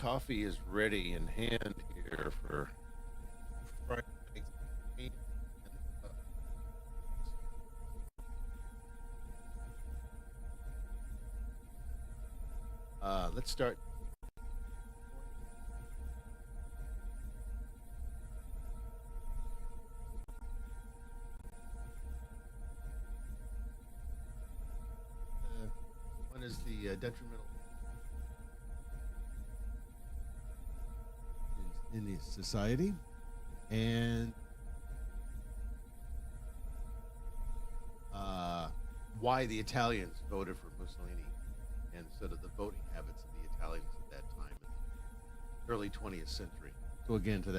coffee is ready in hand here for Friday night's game. Let's start. One is the detrimental in the society, and why the Italians voted for Mussolini, and sort of the voting habits of the Italians at that time in the early 20th century. So again, to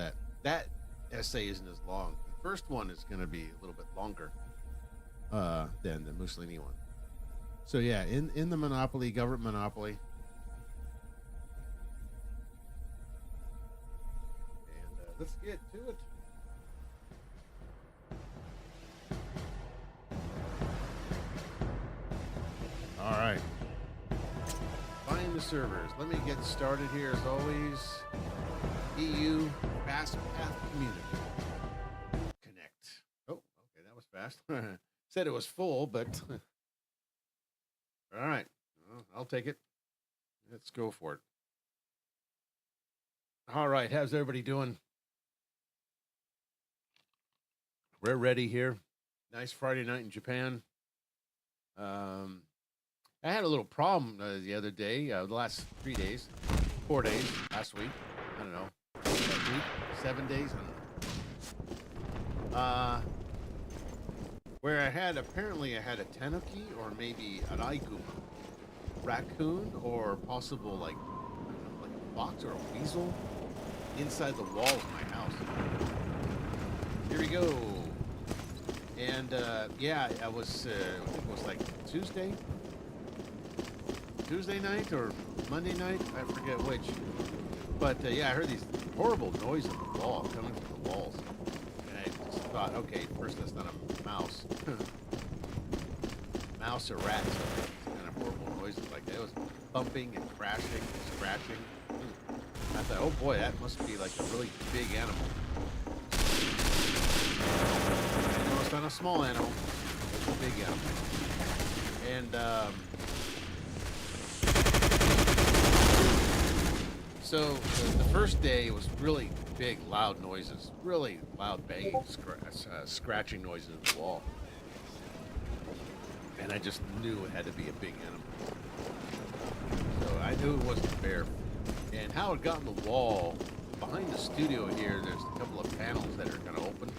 that essay isn't as long. The first one is going to be a little bit longer than the Mussolini one. So yeah, in the monopoly, government monopoly, and let's get to it. All right. Find the servers. Let me get started here as always. EU Fast Path Community. Connect. Oh, okay, that was fast. Said it was full, but all right. Well, I'll take it. Let's go for it. All right, how's everybody doing? We're ready here. Nice Friday night in Japan. I had a little problem the other day, the last 3 days, 4 days, last week. I don't know. That week, 7 days. I don't know. Where I had a tanuki or maybe an aikuma, raccoon, or possible like a fox or a weasel inside the walls of my house. Here we go. And yeah, I was I think it was like Tuesday night or Monday night, I forget which. But yeah, I heard these horrible noises on the wall coming from the walls, and I just thought, okay, first that's not a mouse, mouse or rat. So kind of horrible noises like that. It was bumping and crashing and scratching. I thought, oh boy, that must be like a really big animal. I know it's not a small animal, it's a big animal. And so the first day was really big, loud noises, really loud banging, scratching noises in the wall. And I just knew it had to be a big animal. So I knew it wasn't a bear. And how it got in the wall, behind the studio here, there's a couple of panels that are kind of open.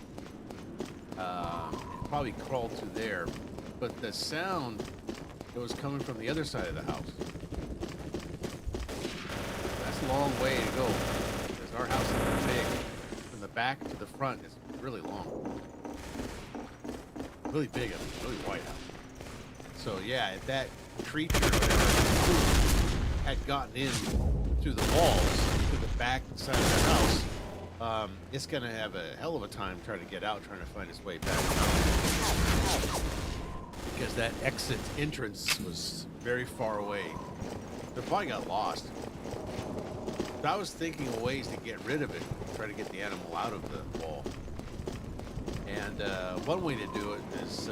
It probably crawled through there. But the sound, it was coming from the other side of the house. That's a long way to go, because our house is big. From the back to the front is really long. Really big, really wide house. So yeah, if that creature or whatever had gotten in through the walls to the back side of the house, it's gonna have a hell of a time trying to get out, trying to find its way back. Because that exit entrance was very far away. They probably got lost. But I was thinking of ways to get rid of it, try to get the animal out of the wall. And one way to do it is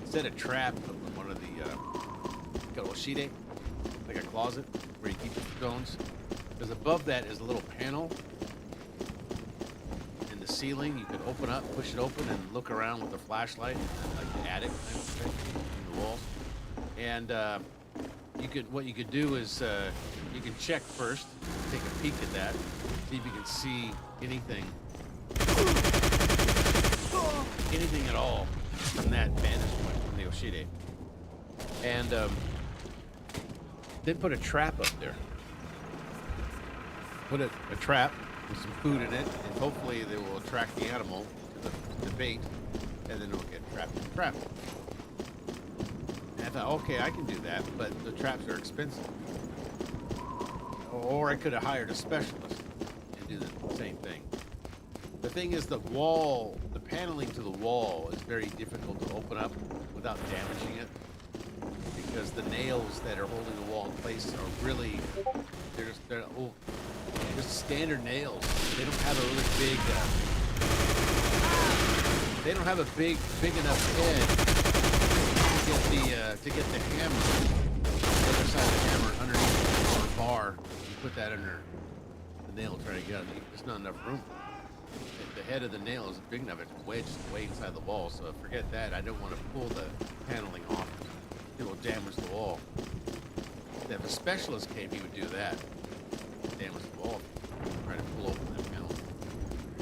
set a trap in one of the karoshide, like a closet where you keep the stones. Because above that is a little panel in the ceiling. You can open up, push it open, and look around with a flashlight, like the attic kind of thing in the walls. And what you could do is you can check first, take a peek at that, see if you can see anything at all from that vantage point from the Oshide. And then put a trap up there. Put a trap with some food in it, and hopefully they will attract the animal to the bait, and then it will get trapped in the trap. And I thought, okay, I can do that, but the traps are expensive. Or I could have hired a specialist and do the same thing. The thing is, the wall, the paneling to the wall is very difficult to open up without damaging it, because the nails that are holding the wall in place are really they're just standard nails. They don't have a really big. They don't have a big enough head to get the hammer, the other side of the hammer underneath the bar. You put that under the nail, try to get it. There's not enough room. The head of the nail is big enough; it's wedged way inside the wall. So forget that. I don't want to pull the paneling off. It will damage the wall. If a specialist came, he would do that. Damage the wall. Try to pull open that panel.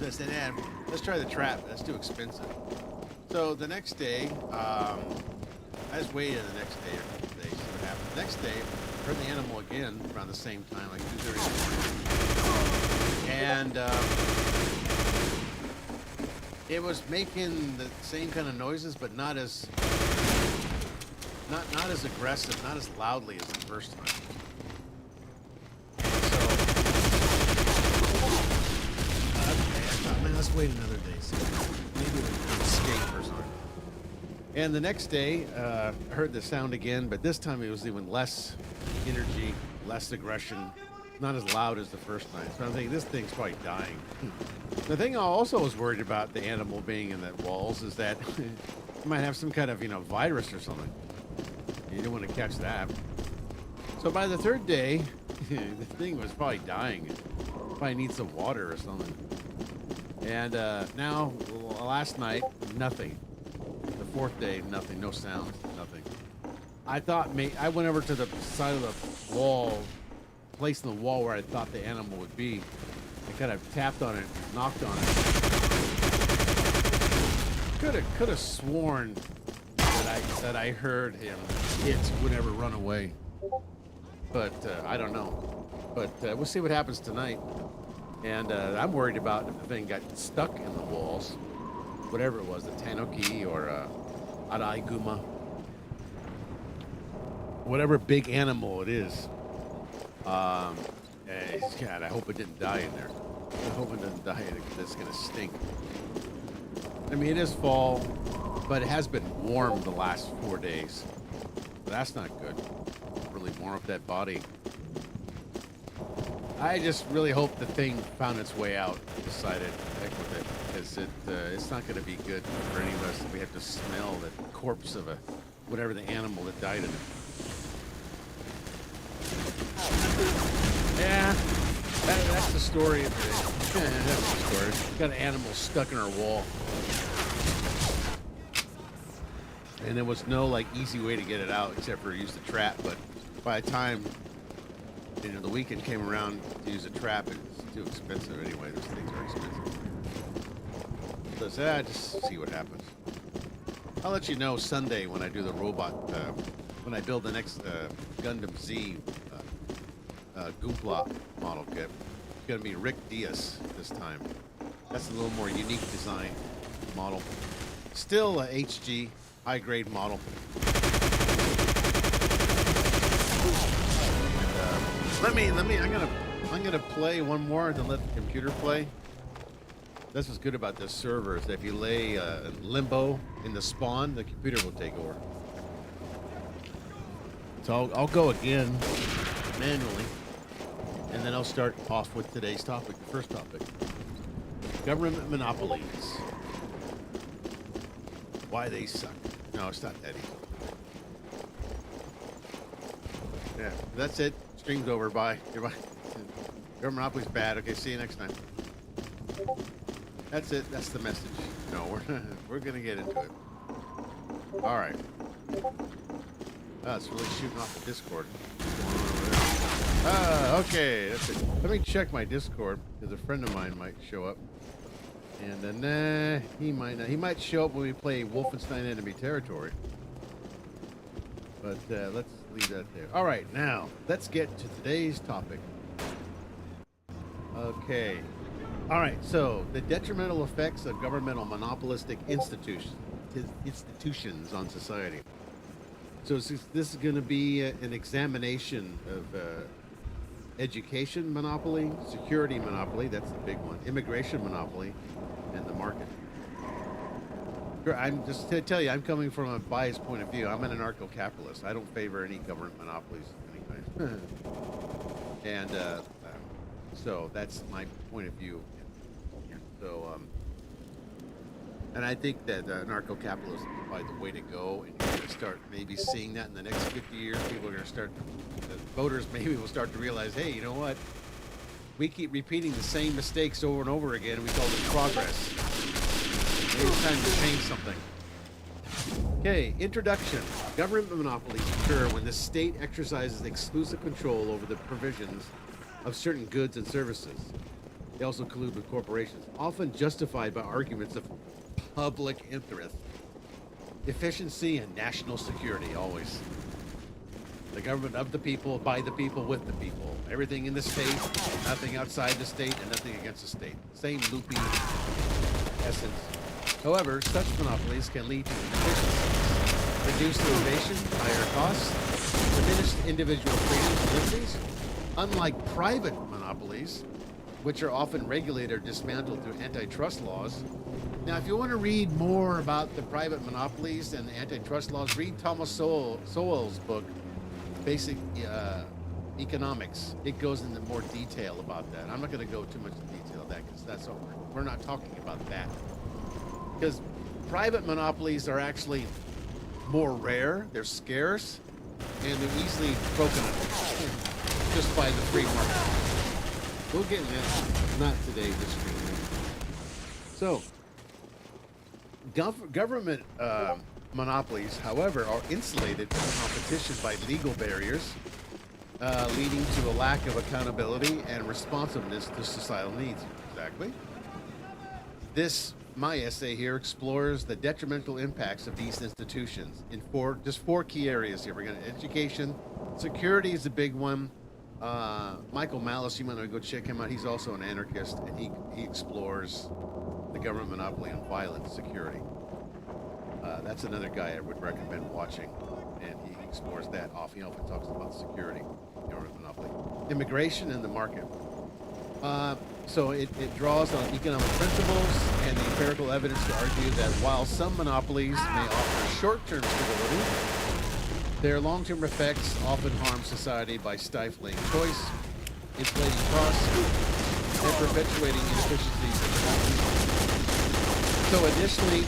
I said, let's try the trap. That's too expensive. So the next day, I just waited the next day or a couple days, see what happened. The next day, I heard the animal again around the same time, like 2:30. And it was making the same kind of noises, but not as aggressive, not as loudly as the first time. Let's wait another day. So maybe it'll escape or something. And the next day, I heard the sound again, but this time it was even less energy, less aggression, not as loud as the first time. So I'm thinking this thing's probably dying. The thing I also was worried about the animal being in the walls is that it might have some kind of virus or something. You don't want to catch that. So by the third day, the thing was probably dying. Probably needs some water or something. And now, last night, nothing. The fourth day, nothing. No sound, nothing. I thought, I went over to the side of the wall, place in the wall where I thought the animal would be. I kind of tapped on it, knocked on it. Could have sworn that I heard him. It would never run away. But I don't know. But we'll see what happens tonight. And I'm worried about if the thing got stuck in the walls, whatever it was, the tanuki or araiguma, whatever big animal it is. God, I hope it didn't die in there. I hope it doesn't die in it because it's going to stink. I mean, it is fall, but it has been warm the last 4 days. But that's not good. Really warm up that body. I just really hope the thing found its way out and decided, heck with it, because it's not going to be good for any of us if we have to smell the corpse of whatever the animal that died in it. Yeah, that's the story of it. That's the story. Got an animal stuck in our wall. And there was no easy way to get it out except for use the trap, but by the time the weekend came around to use a trap, it's too expensive anyway. Those things are expensive. So I said, just see what happens. I'll let you know Sunday when I do the robot, when I build the next Gundam Z Goopla model kit. It's going to be Rick Diaz this time. That's a little more unique design model. Still a HG, high-grade model. I'm gonna play one more and then let the computer play. That's what's good about this server is that if you lay limbo in the spawn, the computer will take over. So I'll go again manually, and then I'll start off with today's topic. The first topic: government monopolies. Why they suck? No, it's not that easy. Yeah, that's it. Stream's over. Bye. Goodbye. Government monopoly's bad. Okay, see you next time. That's it. That's the message. No, we're gonna get into it. All right. Oh, it's really shooting off the Discord. Okay. That's it. Let me check my Discord because a friend of mine might show up, and then he might not. He might show up when we play Wolfenstein Enemy Territory. But let's leave that there. All right, now let's get to today's topic. Okay. All right, so the detrimental effects of governmental monopolistic institutions on society. So this is going to be an examination of education monopoly, security monopoly, that's the big one, immigration monopoly, and the market. I'm just to tell you, I'm coming from a biased point of view. I'm an anarcho-capitalist. I don't favor any government monopolies of any kind. And so that's my point of view. So, and I think that anarcho-capitalism is probably the way to go. And you're going to start maybe seeing that in the next 50 years. People are going to start, the voters maybe will start to realize, hey, you know what? We keep repeating the same mistakes over and over again, and we call this progress. Maybe it's time to change something. Okay, introduction. Government monopolies occur when the state exercises exclusive control over the provisions of certain goods and services. They also collude with corporations, often justified by arguments of public interest, efficiency, and national security, always. The government of the people, by the people, with the people. Everything in the state, nothing outside the state, and nothing against the state. Same loopy essence. However, such monopolies can lead to inefficiencies, reduced innovation, higher costs, diminished individual freedoms and liberties. Unlike private monopolies, which are often regulated or dismantled through antitrust laws. Now, if you want to read more about the private monopolies and the antitrust laws, read Thomas Sowell's book, Basic Economics. It goes into more detail about that. I'm not going to go too much into detail of that because that's all, we're not talking about that. Because private monopolies are actually more rare, they're scarce, and they're easily broken up just by the free market. We'll get into that. Not today, this stream. So, government monopolies, however, are insulated from competition by legal barriers, leading to a lack of accountability and responsiveness to societal needs. Exactly. My essay here explores the detrimental impacts of these institutions in four key areas here. We're going to education, security is a big one. Michael Malice, you might want to go check him out. He's also an anarchist, and he explores the government monopoly on violent security. That's another guy I would recommend watching, and he explores that often. He often talks about security, government monopoly, immigration, and the market. So it draws on economic principles and the empirical evidence to argue that while some monopolies may offer short-term stability, their long-term effects often harm society by stifling choice, inflating costs, and perpetuating inefficiencies. So additionally,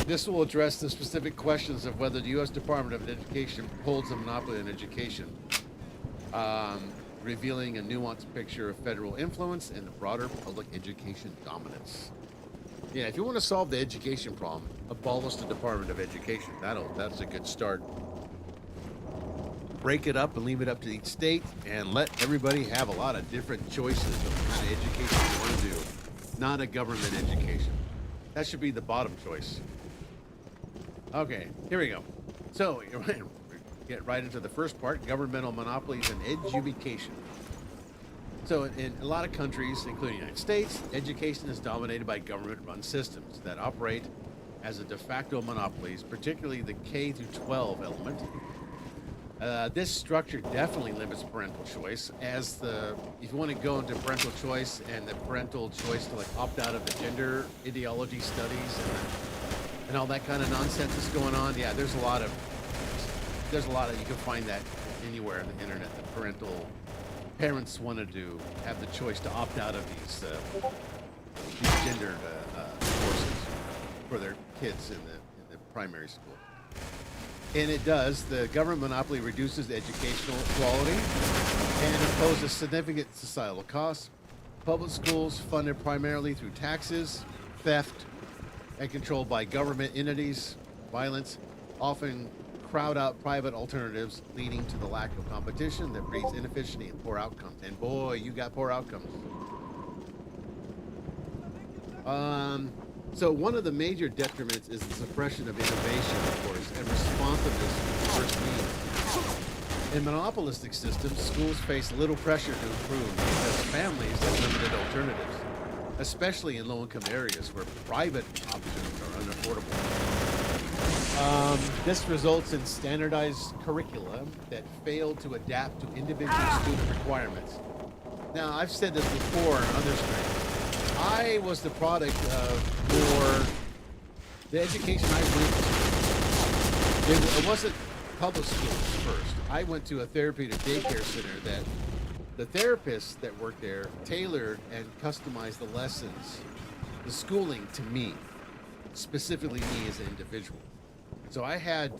this will address the specific questions of whether the U.S. Department of Education holds a monopoly on education, revealing a nuanced picture of federal influence and the broader public education dominance. Yeah, if you want to solve the education problem, abolish the Department of Education. That's a good start. Break it up and leave it up to each state and let everybody have a lot of different choices of the kind of education you want to do. Not a government education. That should be the bottom choice. Okay, here we go. So, get right into the first part, governmental monopolies and education. So in a lot of countries, including the United States, education is dominated by government-run systems that operate as a de facto monopolies, particularly the K through 12 element. This structure definitely limits parental choice, as if you want to go into parental choice and the parental choice to like opt out of the gender ideology studies and all that kind of nonsense that's going on. Yeah, there's a lot of you can find that anywhere on the internet. The parents wanted to have the choice to opt out of these gendered courses for their kids in the primary school. And it does. The government monopoly reduces the educational quality and imposes significant societal costs. Public schools, funded primarily through taxes, theft, and controlled by government entities, violence, often crowd out private alternatives, leading to the lack of competition that breeds inefficiency and poor outcomes. And boy, you got poor outcomes. So one of the major detriments is the suppression of innovation, of course, and responsiveness to first needs. In monopolistic systems, schools face little pressure to improve because families have limited alternatives, especially in low-income areas where private options are unaffordable. This results in standardized curricula that fail to adapt to individual student requirements. Now, I've said this before on other streams. I was the product of more The education I went to, it wasn't public schools first. I went to a therapeutic daycare center that the therapists that worked there tailored and customized the lessons, the schooling to me, specifically me as an individual. So I had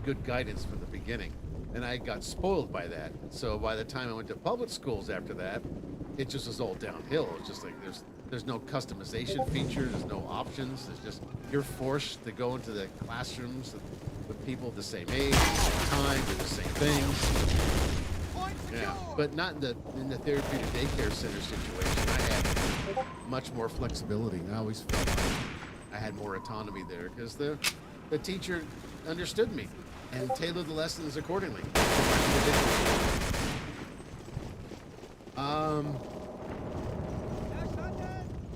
good guidance from the beginning, and I got spoiled by that. So by the time I went to public schools after that, it just was all downhill. It's just like there's no customization feature, there's no options. It's just you're forced to go into the classrooms with people the same age, same time, do the same things. Yeah, but not in the therapeutic daycare center situation. I had much more flexibility. I always felt like I had more autonomy there because the teacher understood me and tailored the lessons accordingly.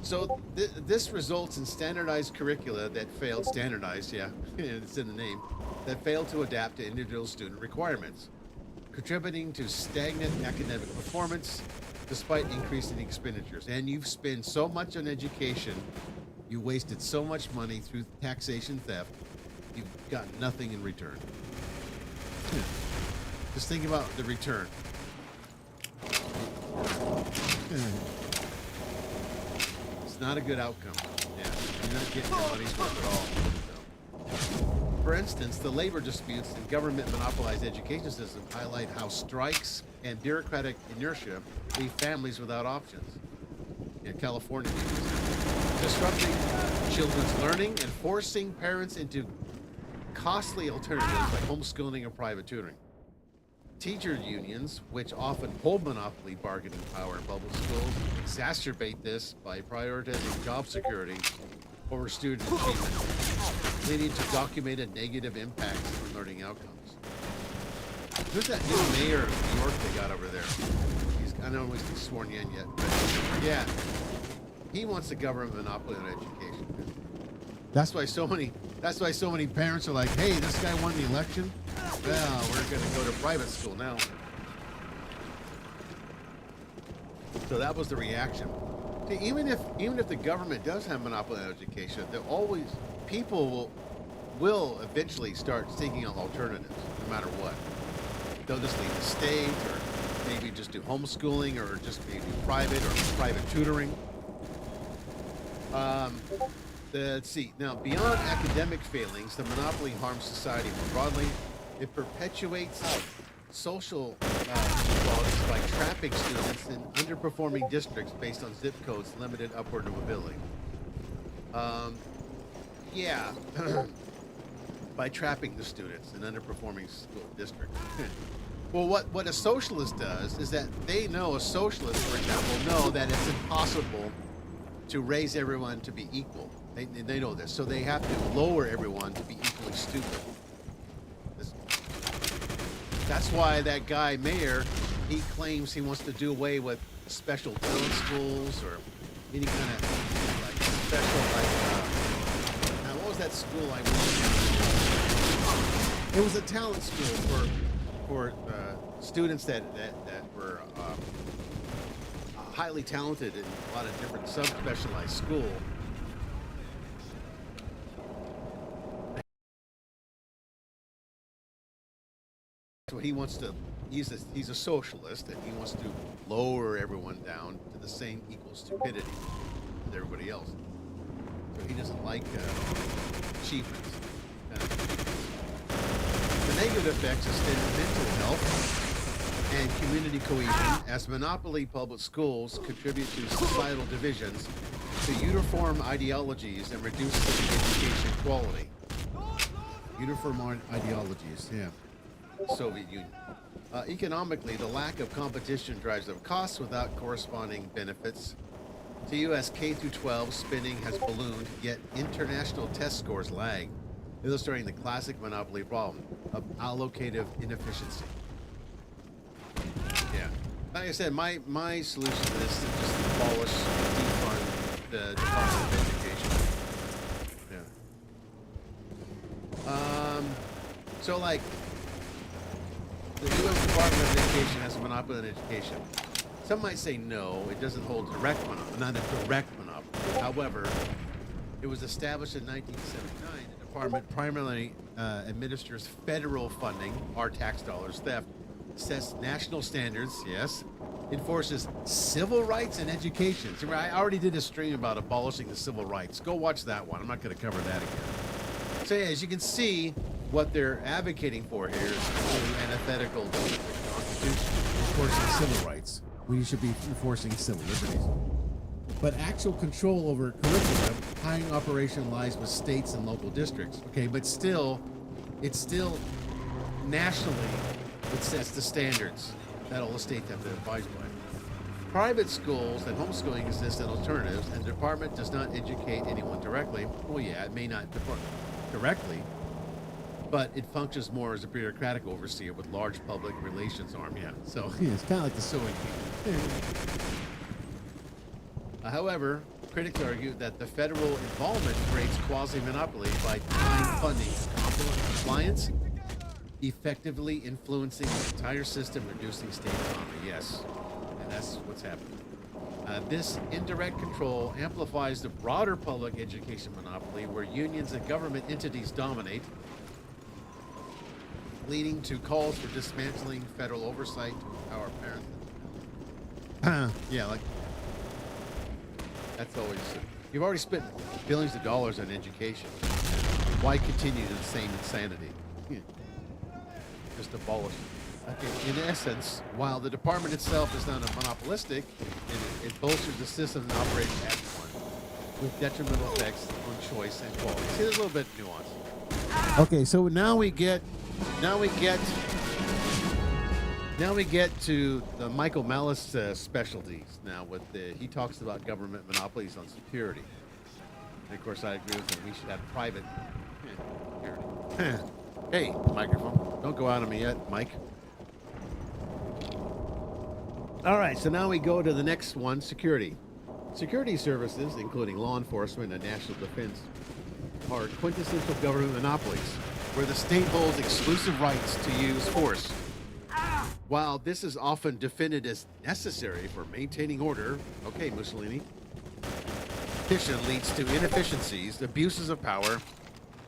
So this results in standardized curricula that failed, standardized, yeah, it's in the name, that failed to adapt to individual student requirements, contributing to stagnant academic performance despite increasing expenditures. And you've spent so much on education, you wasted so much money through taxation theft, you've got nothing in return. Just think about the return. It's not a good outcome. Yeah, you're not getting your money's worth at all. So. For instance, the labor disputes and government monopolized education system highlight how strikes and bureaucratic inertia leave families without options. In California, disrupting children's learning and forcing parents into costly alternatives like homeschooling or private tutoring. Teacher unions, which often hold monopoly bargaining power in public schools, exacerbate this by prioritizing job security over student achievement, leading to documented negative impacts on learning outcomes. Who's that new mayor of New York they got over there? I don't know if he's sworn in yet, but yeah, he wants a government monopoly on education. That's why so many parents are like, "Hey, this guy won the election. Well, we're going to go to private school now." So that was the reaction. See, even if the government does have monopoly on education, people will eventually start seeking out alternatives, no matter what. They'll just leave the state, or maybe just do homeschooling, or just maybe private tutoring. Let's see. Now, beyond academic failings, the monopoly harms society more broadly. It perpetuates social inequalities by trapping students in underperforming districts based on zip codes, limited upward mobility. Yeah, by trapping the students in underperforming school districts. Well, what a socialist does is that they know, a socialist, for example, know that it's impossible to raise everyone to be equal. They know this, so they have to lower everyone to be equally stupid. That's why that guy mayor, he claims he wants to do away with special talent schools or any kind of like special now what was that school I went to? It was a talent school for students that were highly talented in a lot of different sub-specialized school. So he wants to, he's a socialist, and he wants to lower everyone down to the same equal stupidity as everybody else. So he doesn't like achievements. The negative effects extend to mental health and community cohesion, as monopoly public schools contribute to societal divisions, to uniform ideologies, and reduce education quality. Uniform ideologies, yeah. Soviet Union. Economically, the lack of competition drives up costs without corresponding benefits. The U.S. K-12 spending has ballooned, yet international test scores lag, illustrating the classic monopoly problem of allocative inefficiency. Yeah. Like I said, my solution to this is just abolish, defund the Department of Education. Yeah. So like, the U.S. Department of Education has a monopoly on education. Some might say no, it doesn't hold direct monopoly, not a direct monopoly. However, It was established in 1979. The department primarily administers federal funding, our tax dollars, theft, sets national standards, yes, enforces civil rights and education. So I already did a stream about abolishing the civil rights. Go watch that one. I'm not going to cover that again. So yeah, as you can see, what they're advocating for here is really antithetical to the Constitution. Enforcing civil rights. We should be enforcing civil liberties. But actual control over curriculum, hiring operation lies with states and local districts. Okay, but still, it's still nationally, it sets the standards that all the states have to abide by. Private schools and homeschooling exist as alternatives, and the department does not educate anyone directly. Well, yeah, it may not directly, but it functions more as a bureaucratic overseer with large public relations arm. Yeah, so yeah, it's kind of like the sewing team. However, critics argue that the federal involvement creates quasi-monopoly by denying funding for compliance, effectively influencing the entire system, reducing state economy. Yes, and that's what's happening. This indirect control amplifies the broader public education monopoly where unions and government entities dominate, leading to calls for dismantling federal oversight to empower parents. Yeah, like, that's always, you've already spent billions of dollars on education. Why continue the same insanity? Just abolish it. Okay, in essence, while the department itself is not a monopolistic, it bolsters the system and operates as one, with detrimental effects on choice and quality. See, there's a little bit of nuance. Okay, so now we get to the Michael Malice specialties. Now, with he talks about government monopolies on security. And of course, I agree with him. We should have private security. Hey, microphone. Don't go out on me yet, Mike. All right, so now we go to the next one, security. Security services, including law enforcement and national defense, are quintessential government monopolies, where the state holds exclusive rights to use force. While this is often defended as necessary for maintaining order, okay, Mussolini, competition leads to inefficiencies, abuses of power,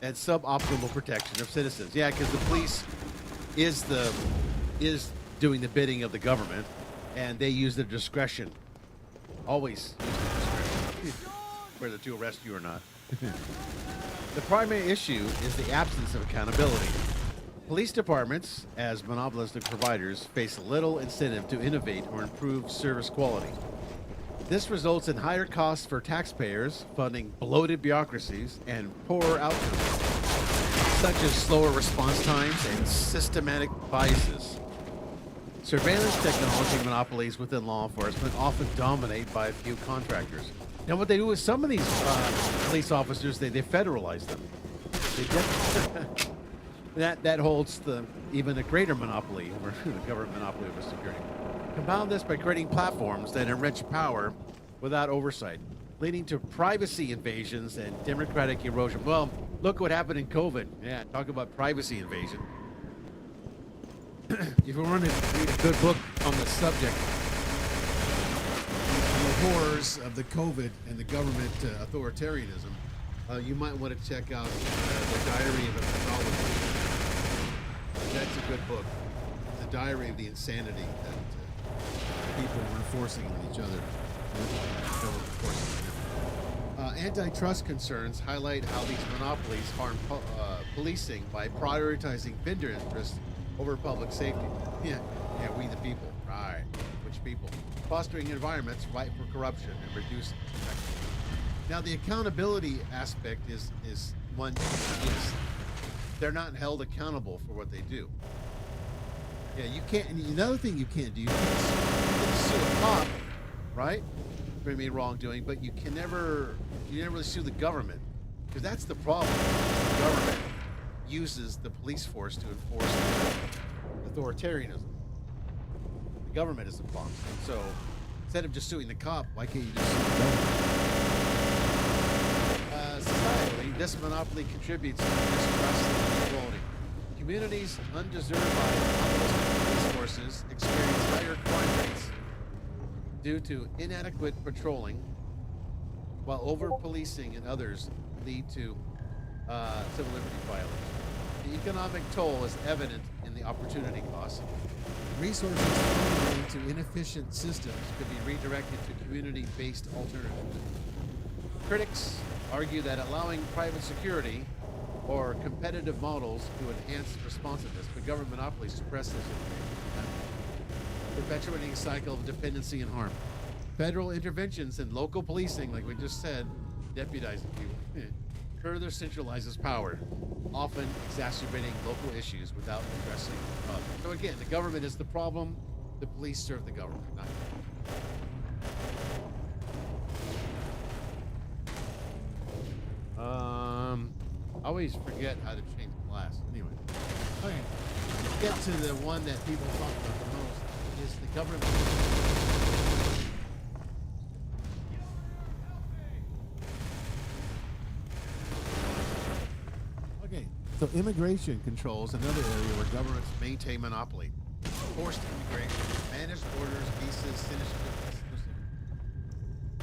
and suboptimal protection of citizens. Yeah, because the police is doing the bidding of the government, and they use their discretion. Always use their discretion, whether to arrest you or not. The primary issue is the absence of accountability. Police departments, as monopolistic providers, face little incentive to innovate or improve service quality. This results in higher costs for taxpayers, funding bloated bureaucracies, and poorer outcomes, such as slower response times and systematic biases. Surveillance technology monopolies within law enforcement often dominate by a few contractors. Now, what they do is some of these police officers, they federalize them. That holds even a greater monopoly over the government monopoly over security. Compound this by creating platforms that enrich power without oversight, leading to privacy invasions and democratic erosion. Well, look what happened in COVID. Yeah, talk about privacy invasion. If you want to read a good book on the subject, the horrors of the COVID and the government authoritarianism, you might want to check out The Diary of a Pathologist. That's a good book. The Diary of the Insanity that people were enforcing on each other. Antitrust concerns highlight how these monopolies harm policing by prioritizing vendor interests over public safety. Yeah, we the people. Right. Which people? Fostering environments ripe for corruption and reducing protection. Now, the accountability aspect is one. Yes, they're not held accountable for what they do. Yeah, you can't. And another thing you can't do, you can sue a cop, right, for any wrongdoing, but you never really sue the government, because that's the problem. The government uses the police force to enforce authoritarianism. The government is the problem. So instead of just suing the cop, why can't you just sue the government? Societally, this monopoly contributes to distrust and inequality. Communities undeserved by monopolistic police forces experience higher crime rates due to inadequate patrolling, while over-policing and others lead to civil liberty violations. The economic toll is evident in the opportunity cost. Resources flowing into inefficient systems could be redirected to community-based alternatives. Critics argue that allowing private security or competitive models to enhance responsiveness, but government monopolies suppress this information, perpetuating a cycle of dependency and harm. Federal interventions and local policing, like we just said, deputizing people, further centralizes power, often exacerbating local issues without addressing the problem. So again, the government is the problem, the police serve the government, not I always forget how to change class. Anyway, okay, let's get to the one that people talk about the most, is the government. Okay, so immigration controls another area where governments maintain monopoly. Forced immigration, managed borders, visas, citizenship.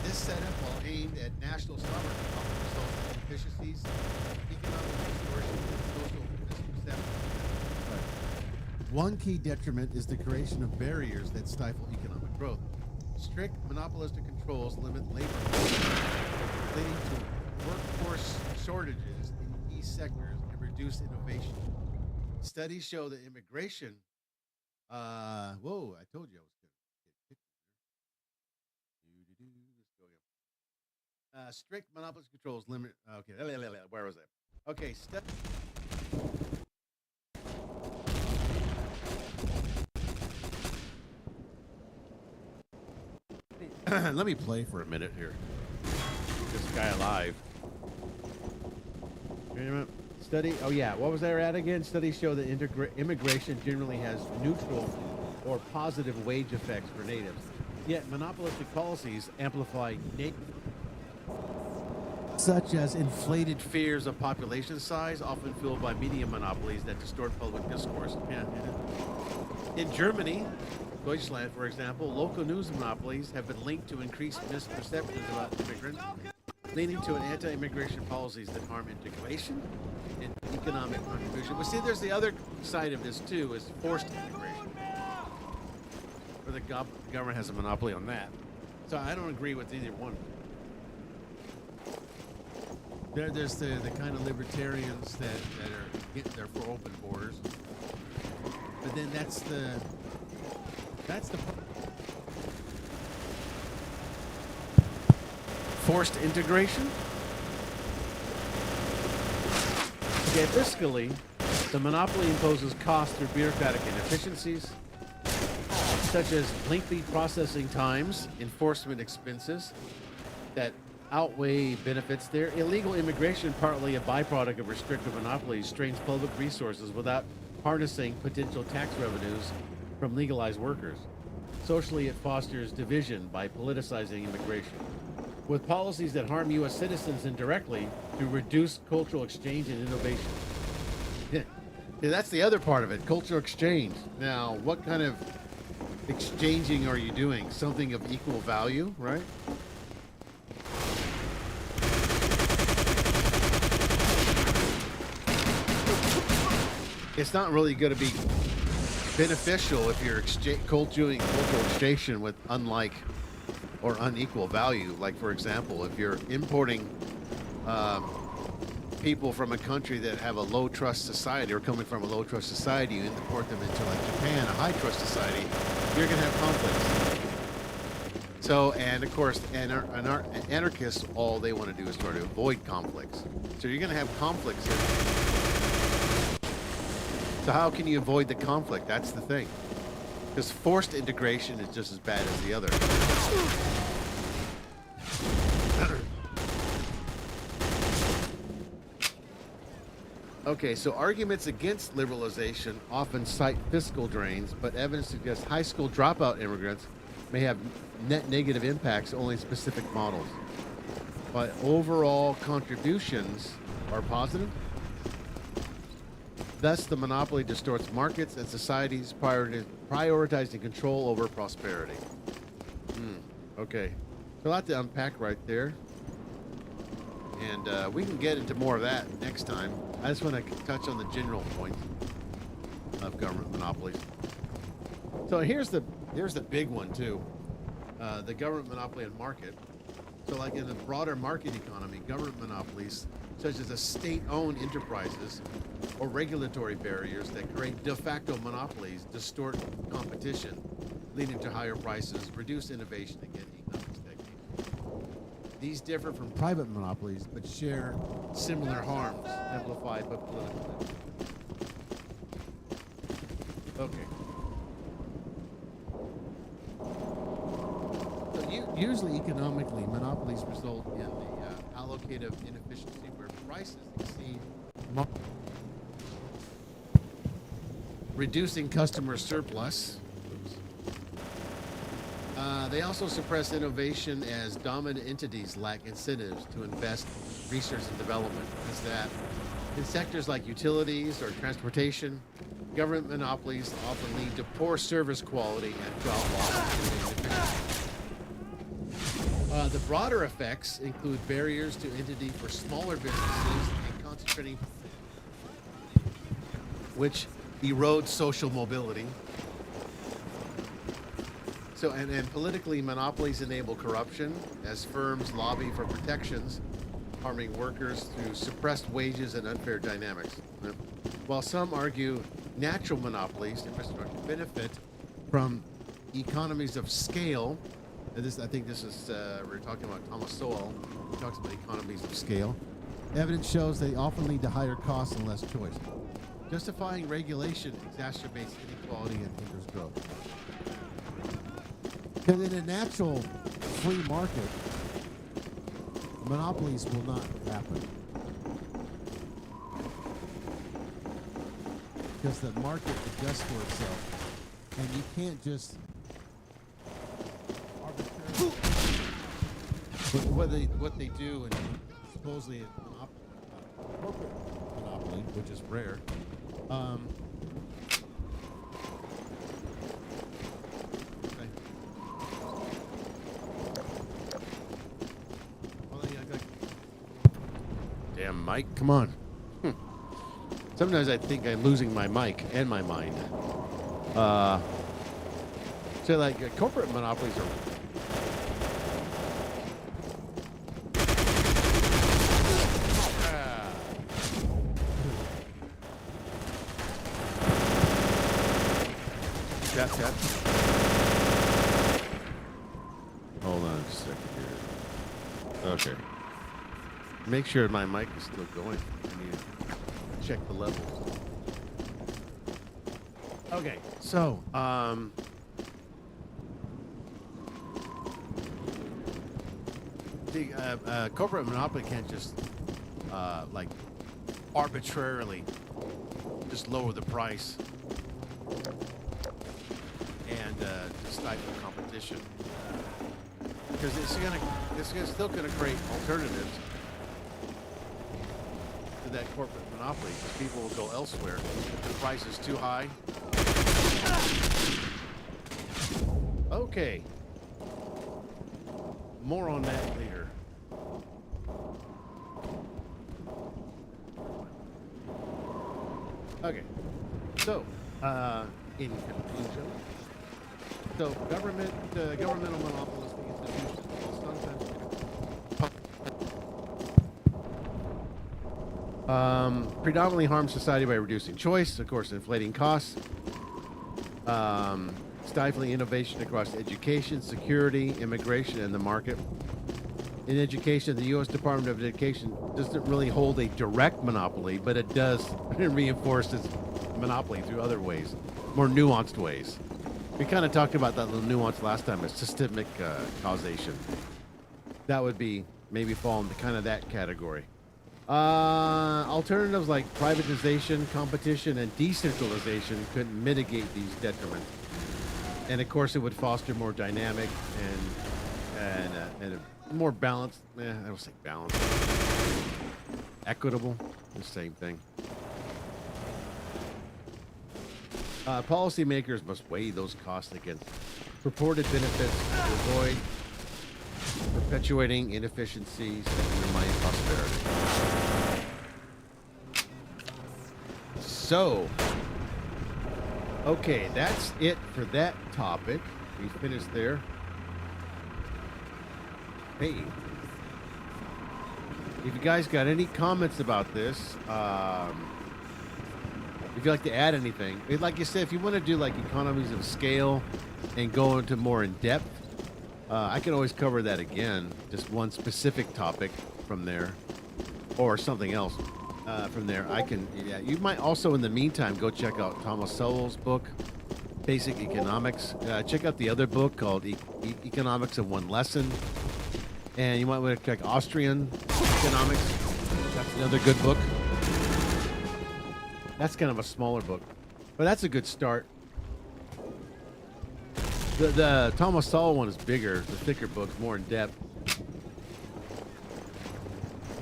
This setup, while aimed at national sovereignty, often results in inefficiencies, economic distortion, and social misperception. Right. One key detriment is the creation of barriers that stifle economic growth. Strict monopolistic controls limit labor, leading to workforce shortages in key sectors and reduce innovation. Studies show that immigration. Whoa! I told you I was going to get picked. Let's go here. Strict monopolist controls limit. Okay, where was I? Okay, let me play for a minute here. This guy alive. Wait a minute. Study. Oh yeah, what was I at again? Studies show that immigration generally has neutral or positive wage effects for natives. Yet monopolistic policies amplify such as inflated fears of population size, often fueled by media monopolies that distort public discourse. Yeah. In Germany, Deutschland, for example, local news monopolies have been linked to increased misperceptions about immigrants, leading to an anti-immigration policies that harm integration and economic contribution. But see, there's the other side of this too, is forced integration, where the government has a monopoly on that. So I don't agree with either one. There's the kind of libertarians that are there for open borders, but then that's the forced integration. Okay, fiscally, the monopoly imposes costs through bureaucratic inefficiencies, such as lengthy processing times, enforcement expenses that outweigh benefits there. Illegal immigration, partly a byproduct of restrictive monopolies, strains public resources without harnessing potential tax revenues from legalized workers. Socially, it fosters division by politicizing immigration. With policies that harm U.S. citizens indirectly to reduce cultural exchange and innovation. Yeah, that's the other part of it, cultural exchange. Now, what kind of exchanging are you doing? Something of equal value, right? It's not really going to be beneficial if you're cultural exchange with unlike or unequal value. Like, for example, if you're importing people from a country that have a low trust society or coming from a low trust society, you import them into like Japan, a high trust society, you're going to have conflicts. So, and of course, anarchists, all they want to do is try to avoid conflicts. So you're going to have conflicts here. So how can you avoid the conflict? That's the thing. Because forced integration is just as bad as the other. Okay, so arguments against liberalization often cite fiscal drains, but evidence suggests high school dropout immigrants may have net negative impacts only in specific models. But overall contributions are positive. Thus, the monopoly distorts markets and societies, prioritizing control over prosperity. Okay. So a lot to unpack right there. And we can get into more of that next time. I just want to touch on the general points of government monopolies. So here's the big one too, the government monopoly and market. So like in the broader market economy, government monopolies, such as state-owned enterprises or regulatory barriers that create de facto monopolies, distort competition, leading to higher prices, reduce innovation, and get economic stagnation. These differ from private monopolies, but share similar harms, amplified by political interest. Okay. So usually, economically, monopolies result in the allocative inefficiency where prices exceed reducing customer surplus. They also suppress innovation as dominant entities lack incentives to invest in research and development. Is that in sectors like utilities or transportation, government monopolies often lead to poor service quality and job loss. The broader effects include barriers to entity for smaller businesses and concentrating, which erodes social mobility. So, and politically, monopolies enable corruption as firms lobby for protections, harming workers through suppressed wages and unfair dynamics. While some argue natural monopolies infrastructure benefit from economies of scale, and this, I think this is, we're talking about Thomas Sowell, who talks about economies of scale. Evidence shows they often lead to higher costs and less choice. Justifying regulation exacerbates inequality and hinders growth. Because in a natural free market, monopolies will not happen. Because the market adjusts for itself. And you can't just arbitrarily. But what they do, and supposedly a corporate monopoly, which is rare, damn mic, come on. Sometimes I think I'm losing my mic and my mind. So like corporate monopolies are tap. Hold on a second here. Okay. Make sure my mic is still going. I need to check the levels. Okay, so the corporate monopoly can't just like arbitrarily just lower the price and just stifle competition, because it's still gonna create alternatives to that corporate monopoly, because people will go elsewhere if the price is too high. Okay, more on that later. Okay, so in conclusion, so governmental monopolistic institutions will sometimes predominantly harm society by reducing choice, of course, inflating costs, stifling innovation across education, security, immigration, and the market. In education, the U.S. Department of Education doesn't really hold a direct monopoly, but it does reinforce its monopoly through other ways, more nuanced ways. We kind of talked about that little nuance last time, as systemic causation. That would be maybe fall into kind of that category. Alternatives like privatization, competition, and decentralization could mitigate these detriments. And of course, it would foster more dynamic and a more balanced. I don't say balanced. Equitable, the same thing. Policymakers must weigh those costs against purported benefits to avoid perpetuating inefficiencies and undermining prosperity. So, okay, that's it for that topic. We finished there. Hey, if you guys got any comments about this, if you'd like to add anything, like you said, if you want to do like economies of scale and go into more in depth, I can always cover that again, just one specific topic from there, or something else from there. I can, yeah. You might also, in the meantime, go check out Thomas Sowell's book, Basic Economics. Check out the other book called Economics in One Lesson, and you might want to check Austrian Economics. That's another good book. That's kind of a smaller book, but that's a good start. The Thomas Sowell one is bigger, the thicker book, more in depth.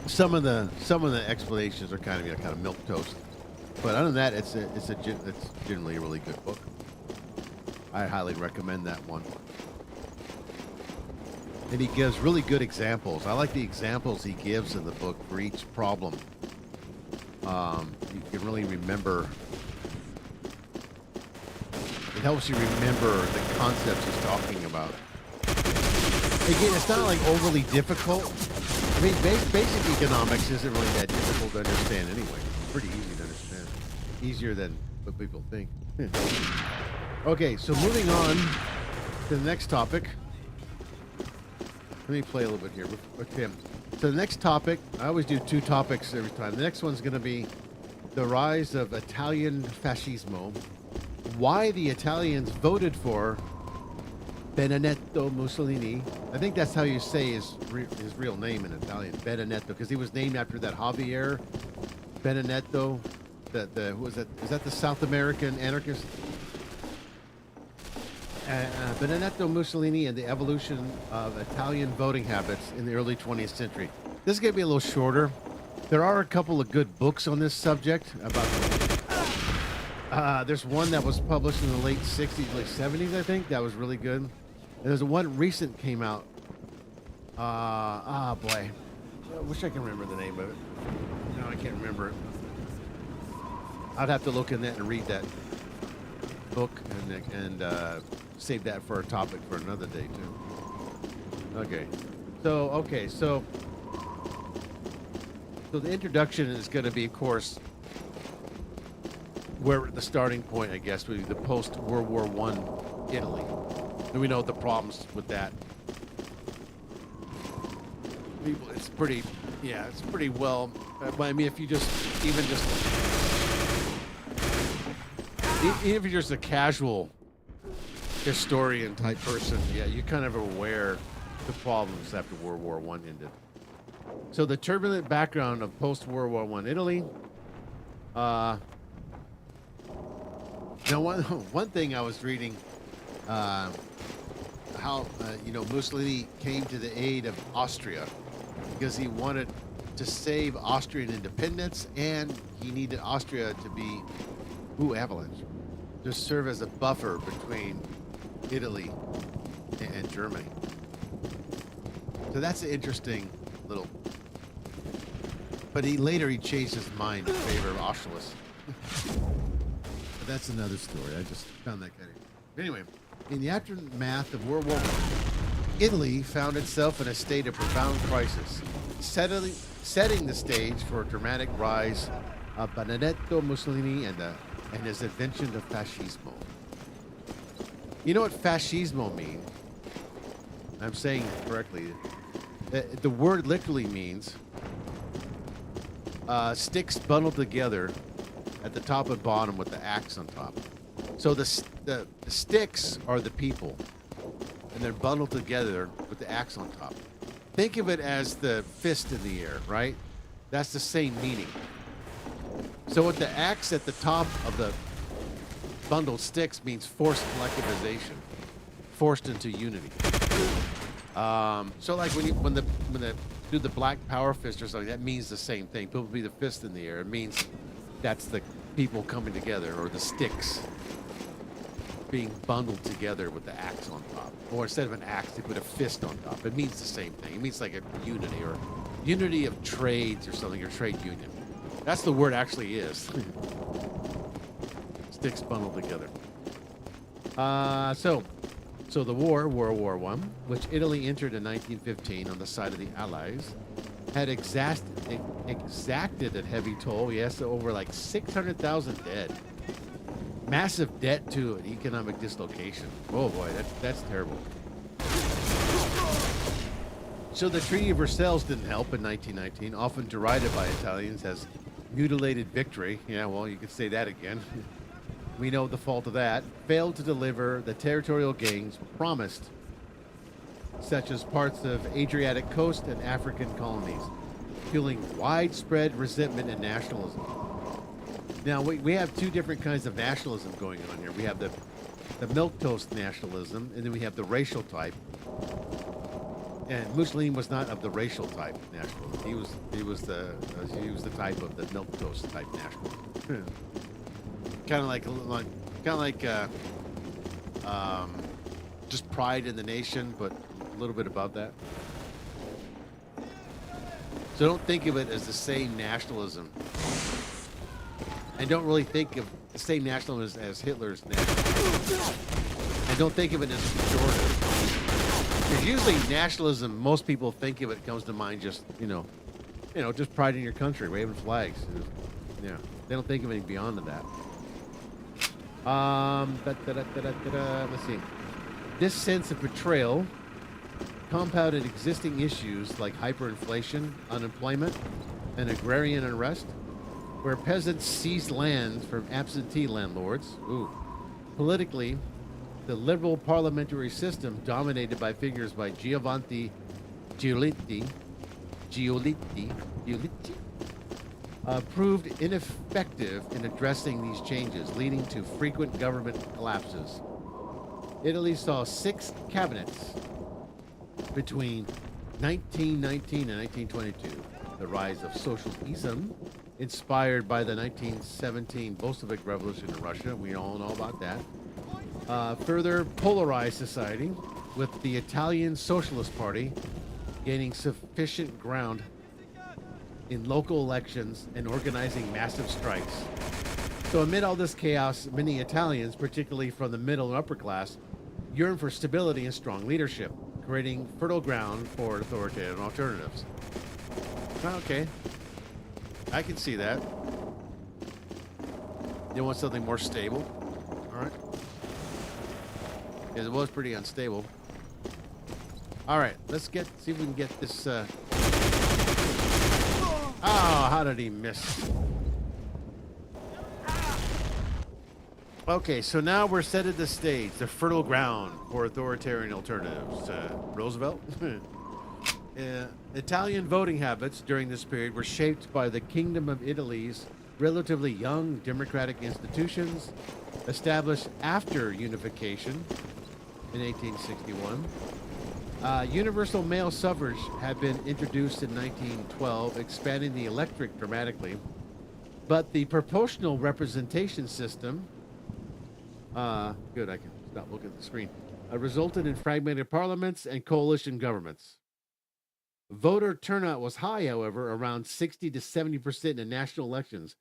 Some of the explanations are kind of milk toast, but other than that, it's generally a really good book. I highly recommend that one. And he gives really good examples. I like the examples he gives in the book for each problem. You can really remember. It helps you remember the concepts he's talking about. Again, it's not like overly difficult. I mean, basic economics isn't really that difficult to understand anyway. It's pretty easy to understand. Easier than what people think. Okay, so moving on to the next topic. Let me play a little bit here with him. So the next topic, I always do two topics every time. The next one's going to be the rise of Italian fascismo. Why the Italians voted for Benedetto Mussolini. I think that's how you say his real name in Italian, Benedetto, because he was named after that Javier Benedetto. Who was that? Is that the South American anarchist? Benedetto Mussolini and the evolution of Italian voting habits in the early 20th century. This is going to be a little shorter. There are a couple of good books on this subject. There's one that was published in the late 60s, late 70s, I think. That was really good. And there's one recent came out. Boy. I wish I can remember the name of it. No, I can't remember it. I'd have to look in that and read that book and save that for a topic for another day too. Okay, so the introduction is going to be, of course, where the starting point, I guess, would be the post World War I Italy, and we know the problems with that. It's pretty well. I mean, if you even if you're just a casual historian type person, yeah, you're kind of aware of the problems after World War I ended. So the turbulent background of post-World War I Italy. Now, one thing I was reading, how Mussolini came to the aid of Austria because he wanted to save Austrian independence, and he needed Austria to be avalanche. Just serve as a buffer between Italy and Germany. So that's an interesting little. But he changed his mind in favor of Auschwitz. But that's another story. I just found that kind of. Anyway, in the aftermath of World War I, Italy found itself in a state of profound crisis, setting the stage for a dramatic rise of Benedetto Mussolini and his invention of fascismo. You know what fascismo means? I'm saying it correctly. The word literally means sticks bundled together at the top and bottom with the axe on top. So the sticks are the people, and they're bundled together with the axe on top. Think of it as the fist in the air, right? That's the same meaning. So with the axe at the top of the bundled sticks means forced collectivization, forced into unity. So like when they do the black power fist or something, that means the same thing. People be the fist in the air. It means that's the people coming together, or the sticks being bundled together with the axe on top. Or instead of an axe, they put a fist on top. It means the same thing. It means like a unity or unity of trades or something, or trade union. That's the word actually is. Sticks bundled together. So the war, World War I, which Italy entered in 1915 on the side of the Allies, had exacted a heavy toll, yes, over like 600,000 dead. Massive debt to an economic dislocation. Oh boy, that's terrible. So the Treaty of Versailles didn't help in 1919, often derided by Italians as mutilated victory. Yeah, well, you could say that again. We know the fault of that. Failed to deliver the territorial gains promised, such as parts of Adriatic coast and African colonies, fueling widespread resentment and nationalism. Now, we have two different kinds of nationalism going on here. We have the milquetoast nationalism, and then we have the racial type. And Mussolini was not of the racial type nationalism. He was the type of the milquetoast type nationalism. Kind of like just pride in the nation, but a little bit above that. So don't think of it as the same nationalism, and don't really think of the same nationalism as Hitler's nationalism, and don't think of it as pejorative. Because usually nationalism, most people think of it, comes to mind just just pride in your country, waving flags. Yeah, they don't think of anything beyond that. Let's see. This sense of betrayal compounded existing issues like hyperinflation, unemployment, and agrarian unrest, where peasants seized land from absentee landlords. Ooh. Politically, the liberal parliamentary system, dominated by figures like Giovanni Giolitti, proved ineffective in addressing these changes, leading to frequent government collapses. Italy saw 6 cabinets between 1919 and 1922. The rise of socialism, inspired by the 1917 Bolshevik Revolution in Russia. We all know about that. Further polarized society, with the Italian Socialist Party gaining sufficient ground in local elections and organizing massive strikes. So amid all this chaos, many Italians, particularly from the middle and upper class, yearn for stability and strong leadership, creating fertile ground for authoritarian alternatives. Okay, I can see that. You want something more stable? All right. Because it was pretty unstable. All right, let's see if we can get this. Oh, how did he miss? Okay, so now we're set at the stage, the fertile ground for authoritarian alternatives. Roosevelt? Italian voting habits during this period were shaped by the Kingdom of Italy's relatively young democratic institutions established after unification in 1861. Universal male suffrage had been introduced in 1912, expanding the electorate dramatically, but the proportional representation system, good, I can stop looking at the screen, resulted in fragmented parliaments and coalition governments. Voter turnout was high, however, around 60 to 70% in national elections,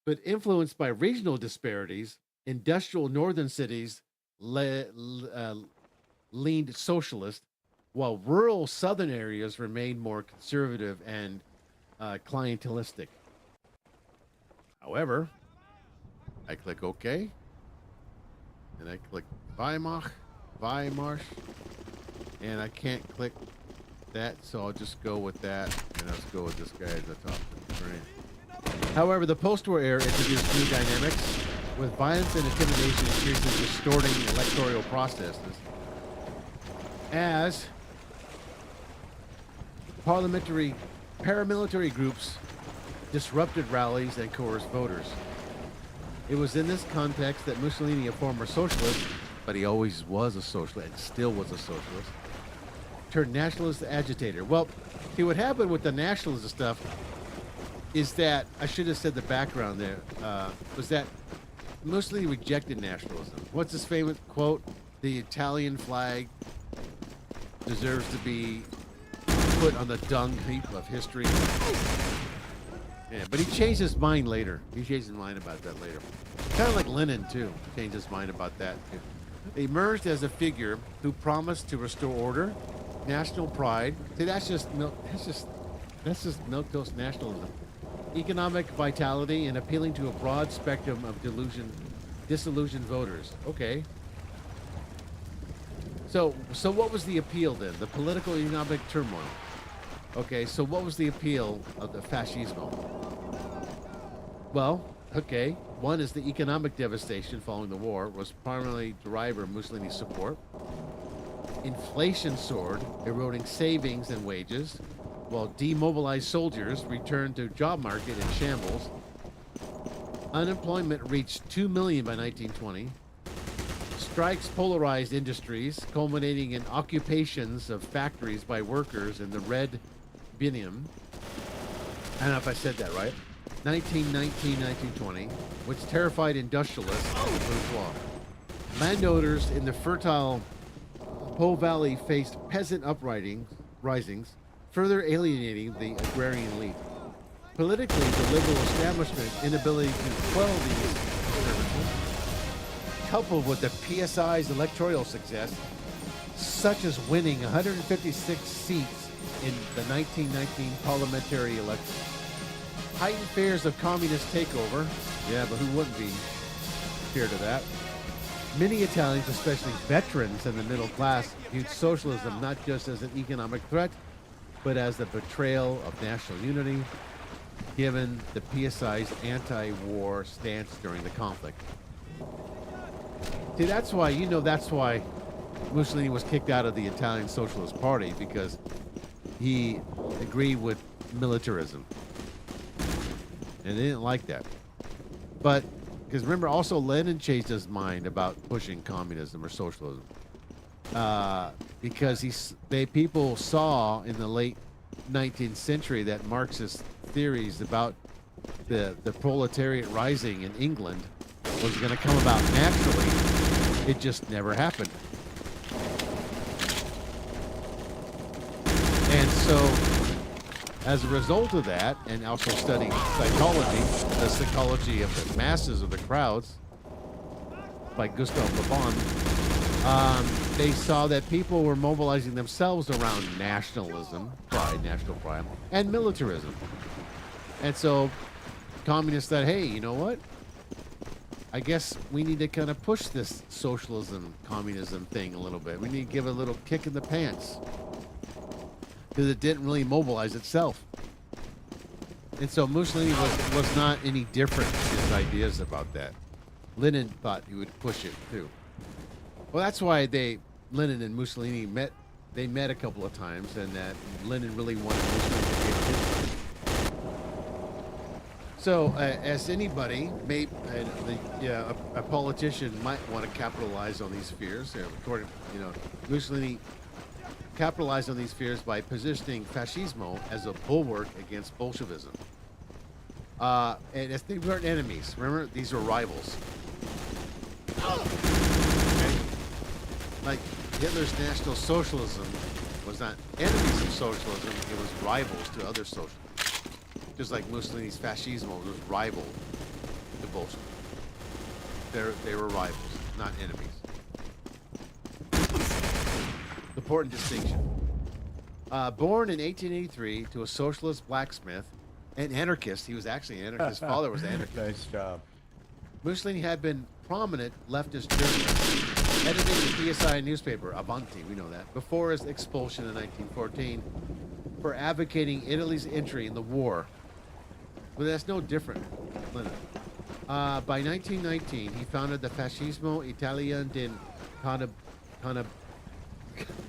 but influenced by regional disparities, industrial northern cities leaned socialist, while rural southern areas remained more conservative and clientelistic. However, I click OK, and I click Weimar, and I can't click that, so I'll just go with that, and let's go with this guy at the top of the screen. However, the post-war era introduced new dynamics, with violence and intimidation increasingly distorting electoral processes, as paramilitary groups disrupted rallies and coerced voters. It was in this context that Mussolini, a former socialist, but he always was a socialist and still was a socialist, turned nationalist agitator. Well, see, what happened with the nationalism stuff is that, I should have said the background there, was that Mussolini rejected nationalism. What's his famous quote? The Italian flag deserves to be put on the dung heap of history. Yeah, but he changed his mind later. He changed his mind about that later. Kind of like Lenin, too. Changed his mind about that, too. He emerged as a figure who promised to restore order, national pride. See, that's just milquetoast nationalism. Economic vitality and appealing to a broad spectrum of disillusioned voters. Okay. So what was the appeal then? The political economic turmoil. Okay, so what was the appeal of the fascismo? Well, okay, one is the economic devastation following the war was primarily derived from Mussolini's support. Inflation soared, eroding savings and wages, while demobilized soldiers returned to job market in shambles. Unemployment reached 2 million by 1920. Strikes polarized industries, culminating in occupations of factories by workers in the Red Biennium. I don't know if I said that right. 1919-1920, which terrified industrialists and bourgeois. Landowners in the fertile Po Valley faced peasant risings, further alienating the agrarian elite. Politically, the liberal establishment's inability to quell these disturbances, coupled with the PSI's electoral success, such as winning 156 seats in the 1919 parliamentary election. Heightened fears of communist takeover. Yeah, but who wouldn't be feared of that? Many Italians, especially veterans and the middle class, viewed socialism not just as an economic threat, but as the betrayal of national unity, given the PSI's anti-war stance during the conflict. See, that's why Mussolini was kicked out of the Italian Socialist Party, because he agreed with militarism. And they didn't like that. But, because remember, also Lenin changed his mind about pushing communism or socialism. Because people saw in the late 19th century that Marxist theories about the proletariat rising in England was going to come about naturally. It just never happened. And so, as a result of that, and also studying psychology, the psychology of the masses, of the crowds, by Gustav Le Bon, they saw that people were mobilizing themselves around nationalism, national pride, and militarism. And so communists said, hey, you know what? I guess we need to kind of push this socialism, communism thing a little bit. We need to give it a little kick in the pants, because it didn't really mobilize itself. And so Mussolini was not any different in his ideas about that. Lenin thought he would push it too. Well, that's why Lenin and Mussolini met. They met a couple of times, and that Lenin really wanted Mussolini to get his. So, as anybody, a politician might want to capitalize on these fears. According, Mussolini capitalized on these fears by positioning fascismo as a bulwark against Bolshevism. And as they weren't enemies, remember, these were rivals. Okay? Like Hitler's National Socialism was not enemies of socialism; it was rivals to other socialism. Just like Mussolini's fascismo was rival to Bolshevism. They were rivals, not enemies. Important distinction. Born in 1883 to a socialist blacksmith and anarchist, he was actually an anarchist. His father was an anarchist. Nice job. Mussolini had been prominent leftist journalist, editing the PSI newspaper, Avanti, we know that, before his expulsion in 1914 for advocating Italy's entry in the war. But that's no different, Lenin. By 1919, he founded the Fascismo Italiano del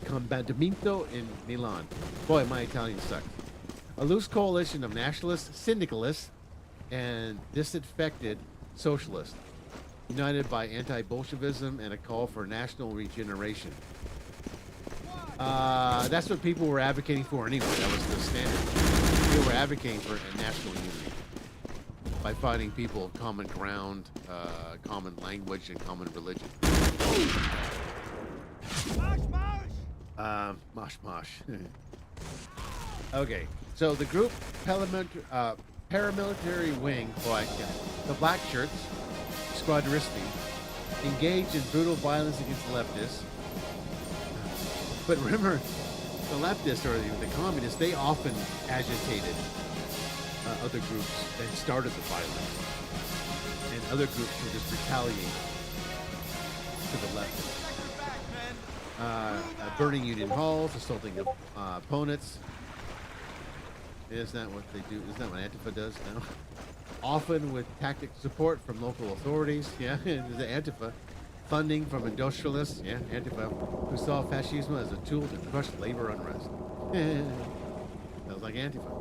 Combattimento in Milan. Boy, my Italian sucks. A loose coalition of nationalists, syndicalists, and disaffected socialists, united by anti-Bolshevism and a call for national regeneration. That's what people were advocating for anyway. That was the standard. They were advocating for a national unity. by finding people of common ground, common language, and common religion. Mosh mosh. Okay, so the group paramilitary wing, the Black Shirts, Squadristi, engaged in brutal violence against the leftists. But remember, the leftists or the communists, they often agitated other groups and started the violence. And other groups would just retaliate to the left. Burning union halls, assaulting opponents. Isn't that what they do? Isn't that what Antifa does now? Often with tactic support from local authorities. Yeah, the Antifa. Funding from industrialists. Yeah, Antifa. Who saw fascism as a tool to crush labor unrest. Sounds like Antifa.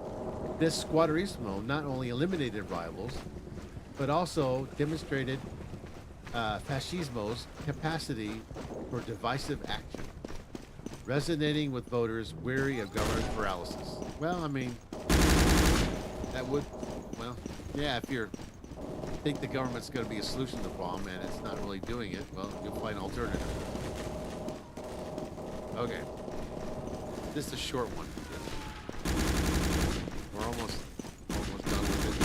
This squadrismo not only eliminated rivals, but also demonstrated fascismo's capacity for divisive action, resonating with voters weary of government paralysis. Well, I mean, that would, well, yeah, if you think the government's going to be a solution to the problem and it's not really doing it, well, you'll find an alternative. Okay. This is a short one. We're almost done with it.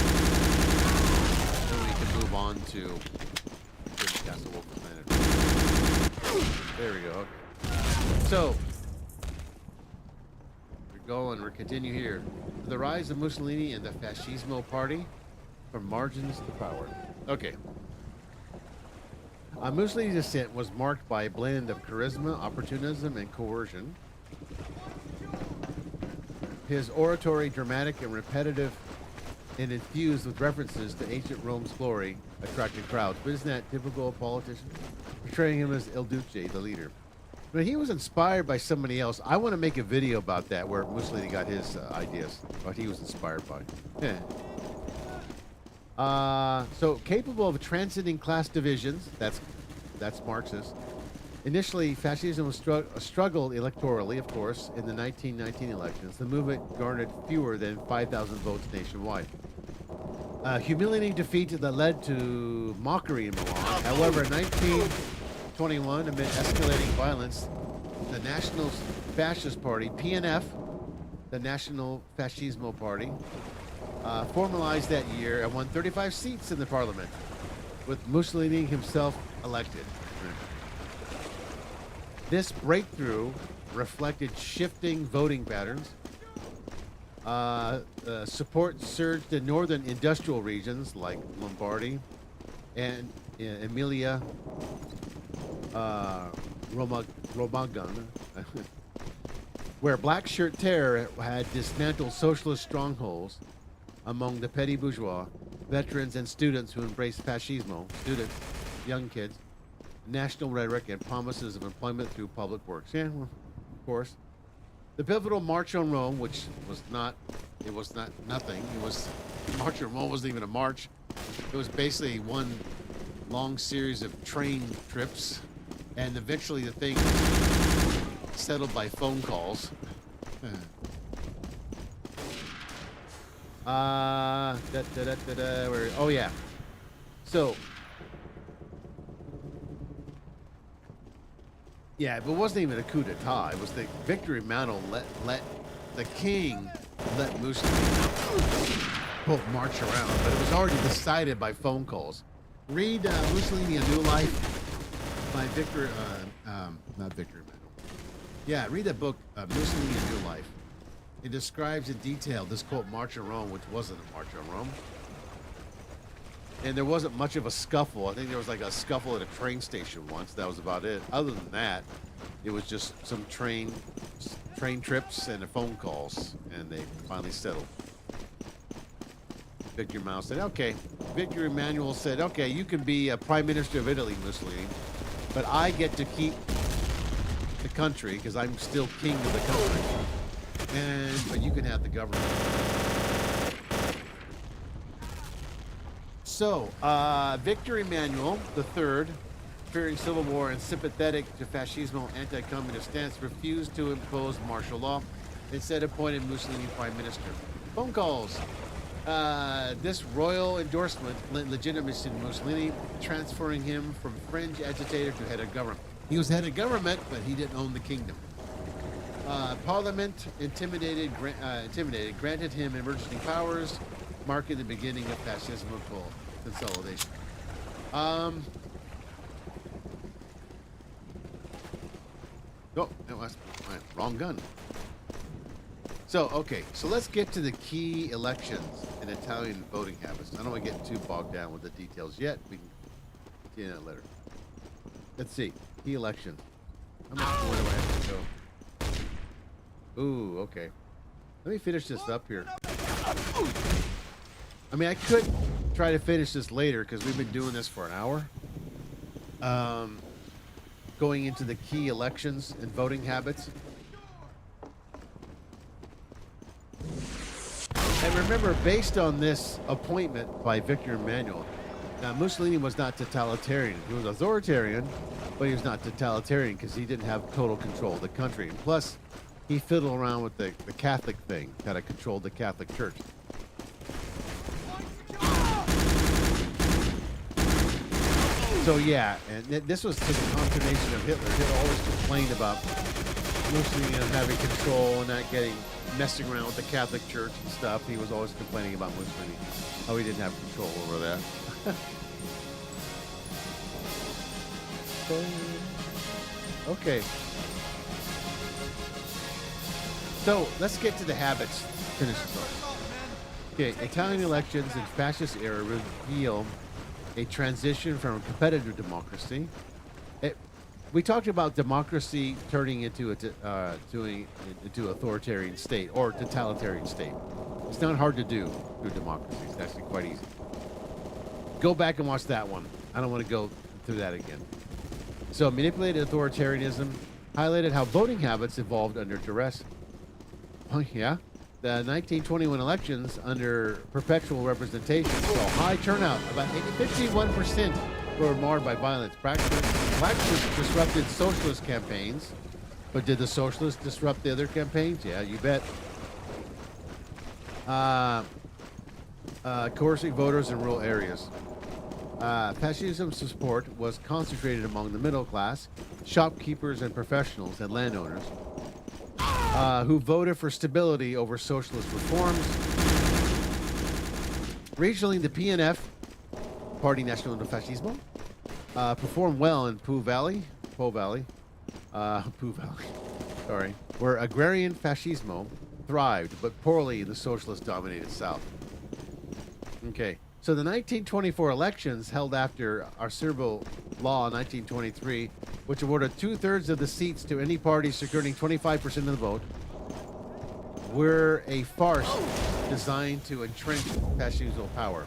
Then we can move on to Castle Wolf Planet. There we go. Okay. So, we're continue here. The rise of Mussolini and the Fascismo Party from margins to power. Okay. Mussolini's ascent was marked by a blend of charisma, opportunism, and coercion. His oratory, dramatic and repetitive, and infused with references to ancient Rome's glory, attracted crowds. But isn't that typical of politicians? Portraying him as Il Duce, the leader. But he was inspired by somebody else. I want to make a video about that, where Mussolini got his ideas, what he was inspired by. Yeah. So capable of transcending class divisions. That's Marxist. Initially, fascism struggled electorally, of course, in the 1919 elections. The movement garnered fewer than 5,000 votes nationwide. Humiliating defeat that led to mockery in Milan. However, in 1921, amid escalating violence, the National Fascist Party, PNF, the National Fascismo Party, formalized that year and won 35 seats in the parliament, with Mussolini himself elected. This breakthrough reflected shifting voting patterns. Support surged in northern industrial regions like Lombardy and Emilia Romagna, where black shirt terror had dismantled socialist strongholds among the petty bourgeois, veterans, and students who embraced fascismo. Students, young kids, national rhetoric, and promises of employment through public works. Yeah, well, of course. The pivotal March on Rome, which was nothing. March on Rome wasn't even a march. It was basically one long series of train trips, and eventually the thing was settled by phone calls. Oh yeah. So, yeah, it wasn't even a coup d'etat. It was the victory mantle let the king let Mussolini both march around, but it was already decided by phone calls. Read Mussolini: A New Life by not Victor Emmanuel. Yeah, read that book, Mussolini: A New Life. It describes in detail this quote March on Rome, which wasn't a March on Rome. And there wasn't much of a scuffle. I think there was like a scuffle at a train station once. That was about it. Other than that, it was just some train trips and phone calls, and they finally settled. Victor Emmanuel said, okay. Victor Emmanuel said, okay, you can be a prime minister of Italy, Mussolini, but I get to keep the country because I'm still king of the country. But you can have the government. So, Victor Emmanuel III, fearing civil war and sympathetic to fascismo anti-communist stance, refused to impose martial law. Instead, appointed Mussolini prime minister. Phone calls. This royal endorsement lent legitimacy to Mussolini, transferring him from fringe agitator to head of government. He was head of government, but he didn't own the kingdom. Parliament intimidated, granted him emergency powers, marking the beginning of fascismal consolidation. Oh, that was wrong gun. So, okay, so let's get to the key elections and Italian voting habits. I don't want to get too bogged down with the details yet. We can continue that later. Let's see. Key elections. How much more do I have to go? Ooh, okay. Let me finish this up here. I mean, I could try to finish this later because we've been doing this for an hour. Going into the key elections and voting habits. And remember, based on this appointment by Victor Emmanuel, now Mussolini was not totalitarian. He was authoritarian, but he was not totalitarian because he didn't have total control of the country. And plus, he fiddled around with the Catholic thing, kind of controlled the Catholic Church. So yeah, and this was to the consternation of Hitler. Hitler always complained about Mussolini having control and not messing around with the Catholic Church and stuff. He was always complaining about Mussolini, how he didn't have control over that. Okay. So let's get to the habits. Finish this off. Okay, Italian elections in fascist era reveal a transition from a competitive democracy. We talked about democracy turning into into authoritarian state or totalitarian state. It's not hard to do through democracy. It's actually quite easy. Go back and watch that one. I don't want to go through that again. So manipulated authoritarianism highlighted how voting habits evolved under duress. Oh yeah. The 1921 elections under perpetual representation saw high turnout. About 51% were marred by violence. Blacks disrupted socialist campaigns, but did the socialists disrupt the other campaigns? Yeah, you bet. Coercing voters in rural areas. Fascism's support was concentrated among the middle class, shopkeepers and professionals and landowners, who voted for stability over socialist reforms. Regionally, the PNF, Party National del Fascismo, performed well in Po Valley, sorry, where agrarian fascismo thrived, but poorly in the socialist-dominated South. Okay, so the 1924 elections held after Arcerbo Law in 1923, which awarded 2/3 of the seats to any party securing 25% of the vote, were a farce designed to entrench fascismal power.